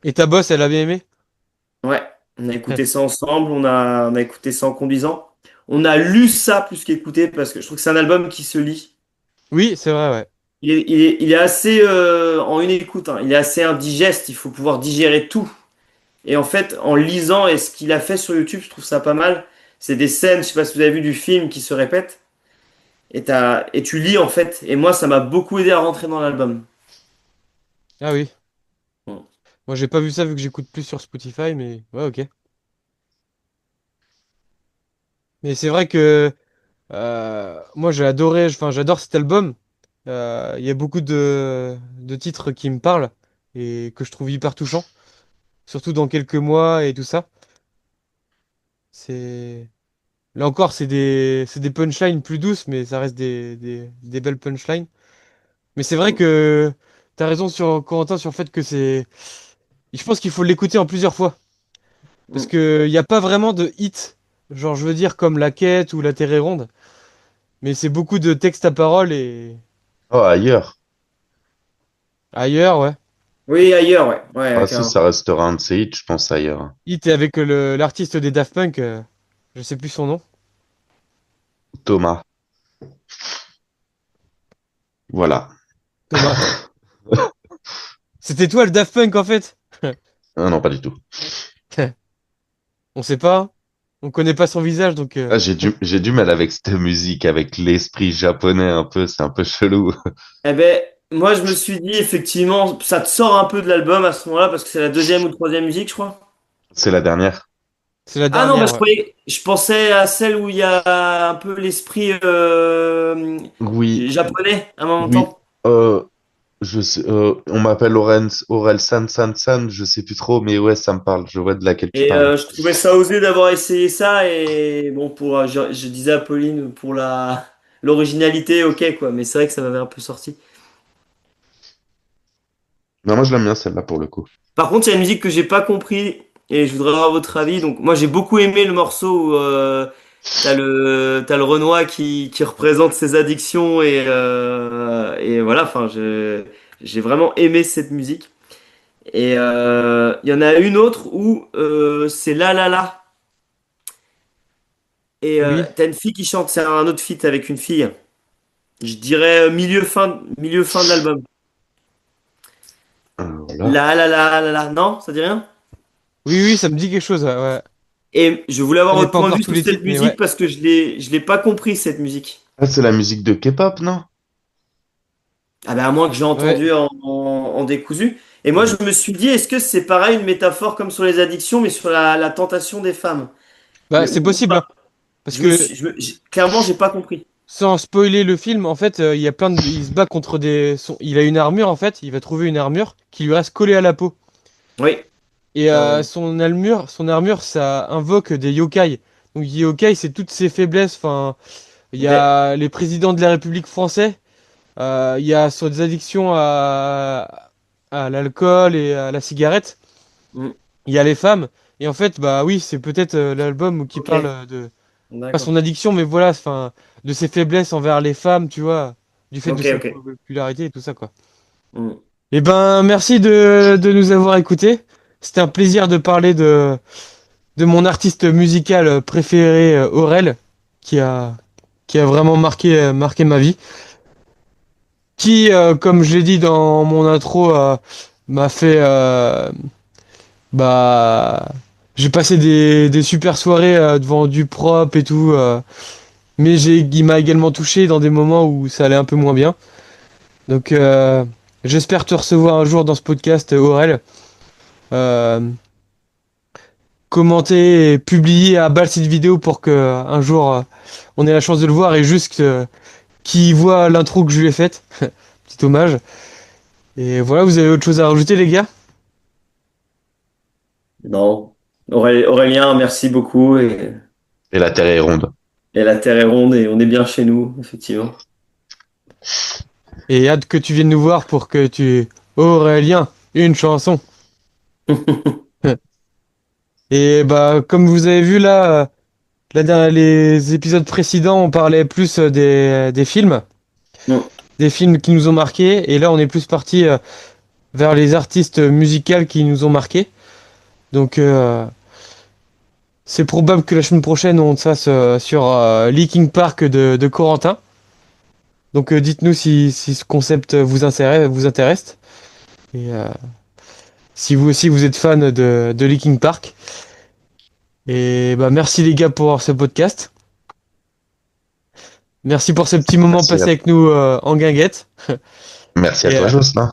et ta boss, elle a bien aimé? Ouais, on a écouté ça ensemble, on a écouté ça en conduisant. On a lu ça plus qu'écouté parce que je trouve que c'est un album qui se lit. Oui, c'est vrai, ouais. Il est assez en une écoute, hein. Il est assez indigeste, il faut pouvoir digérer tout. Et en fait, en lisant et ce qu'il a fait sur YouTube, je trouve ça pas mal. C'est des scènes, je sais pas si vous avez vu du film qui se répètent. Et tu lis en fait. Et moi, ça m'a beaucoup aidé à rentrer dans l'album. Ah oui. Mm. Moi, j'ai pas vu ça vu que j'écoute plus sur Spotify, mais ouais, ok. Mais c'est vrai que moi, j'ai adoré, enfin, j'adore cet album. Il y a beaucoup de titres qui me parlent et que je trouve hyper touchants, surtout dans quelques mois et tout ça. C'est Là encore, c'est des punchlines plus douces, mais ça reste des belles punchlines. Mais c'est vrai que t'as raison sur Corentin sur le fait que c'est. Je pense qu'il faut l'écouter en plusieurs fois. Parce Mm. que y a pas vraiment de hit. Genre, je veux dire, comme La Quête ou La Terre est ronde. Mais c'est beaucoup de texte à parole et Oh, ailleurs. ailleurs, ouais. Oui, ailleurs, ouais. Ouais, Ah, ça, carrément. ça restera un de ses hits, je pense, ailleurs. Hit et avec l'artiste des Daft Punk, je sais plus son nom. Thomas. Voilà. Thomas. C'était toi le Daft Punk en fait? Ah non, pas du tout. On sait pas. On connaît pas son visage donc. Ah, j'ai du mal avec cette musique, avec l'esprit japonais un peu, c'est un peu chelou. Eh ben, moi, je me suis dit, effectivement, ça te sort un peu de l'album à ce moment-là, parce que c'est la deuxième ou troisième musique, je crois. C'est la dernière. C'est la Ah non, bah, dernière, ouais. je pensais à celle où il y a un peu l'esprit Oui, japonais à un moment oui. temps. Euh, on m'appelle Aurel San San San, je sais plus trop, mais ouais, ça me parle. Je vois de laquelle tu Et parles. je trouvais ça osé d'avoir essayé ça. Et bon, je disais à Pauline pour l'originalité, ok, quoi. Mais c'est vrai que ça m'avait un peu sorti. Non, moi je l'aime bien celle-là pour le coup. Par contre, il y a une musique que j'ai pas compris et je voudrais avoir votre avis. Donc, moi, j'ai beaucoup aimé le morceau où t'as le Renoir qui représente ses addictions et voilà. Enfin, j'ai vraiment aimé cette musique. Et il y en a une autre où c'est La La La et Oui. t'as une fille qui chante. C'est un autre feat avec une fille. Je dirais milieu fin de l'album. Voilà. La La La La La. Non, ça dit rien? Oui, oui, ça me dit quelque chose, ouais. Ouais. Et je voulais Je avoir connais votre pas point de encore vue tous sur les cette titres, mais musique ouais. parce que je l'ai pas compris cette musique. Ah, c'est la musique de K-pop, non? Ah ben à moins que j'ai Ouais. entendu en décousu. Et moi je Mm. me suis dit, est-ce que c'est pareil une métaphore comme sur les addictions mais sur la tentation des femmes? Bah, Mais c'est ou possible, hein. pas. Parce que Clairement j'ai pas compris. sans spoiler le film, en fait, il y a il se bat contre il a une armure, en fait. Il va trouver une armure qui lui reste collée à la peau. Oui. Et Euh, son armure, ça invoque des yokai. Donc, yokai, c'est toutes ses faiblesses. Enfin, il y ok. a les présidents de la République française. Il y a sur des addictions à l'alcool et à la cigarette. Hmm. Il y a les femmes. Et en fait, bah oui, c'est peut-être l'album qui Ok. parle de, pas D'accord. son addiction, mais voilà, enfin, de ses faiblesses envers les femmes, tu vois, du fait de Ok, sa ok. popularité et tout ça, quoi. Hmm. Eh ben, merci de nous avoir écoutés. C'était un plaisir de parler de mon artiste musical préféré, Aurel, qui a, qui a vraiment marqué ma vie. Qui, comme je l'ai dit dans mon intro, m'a fait, bah, j'ai passé des super soirées devant du propre et tout, mais il m'a également touché dans des moments où ça allait un peu moins bien. Donc, j'espère te recevoir un jour dans ce podcast, Aurel. Euh, Commenter et publier à balle cette vidéo pour que un jour on ait la chance de le voir et juste qu'il voit l'intro que je lui ai faite. Petit hommage. Et voilà, vous avez autre chose à rajouter, les gars? Non. Aurélien, merci beaucoup. Et la Terre est ronde. Et la Terre est ronde et on est bien chez nous, effectivement. Et hâte que tu viennes nous voir pour que tu... Aurélien, une chanson. Et bah, comme vous avez vu là, les épisodes précédents, on parlait plus des films. Hmm. Des films qui nous ont marqués. Et là, on est plus parti vers les artistes musicaux qui nous ont marqués. Donc, c'est probable que la semaine prochaine, on te fasse sur Linkin Park de Corentin. Donc, dites-nous si ce concept vous intéresse. Et si vous aussi, vous êtes fan de Linkin Park. Et bah, merci les gars pour ce podcast. Merci pour ce petit moment Merci passé avec nous en guinguette. merci à Et, toi, Jocelyn.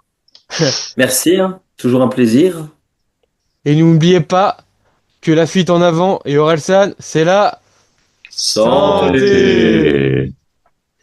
Merci, hein. Toujours un plaisir. et n'oubliez pas que la fuite en avant et Orelsan, c'est la santé. Santé. Santé.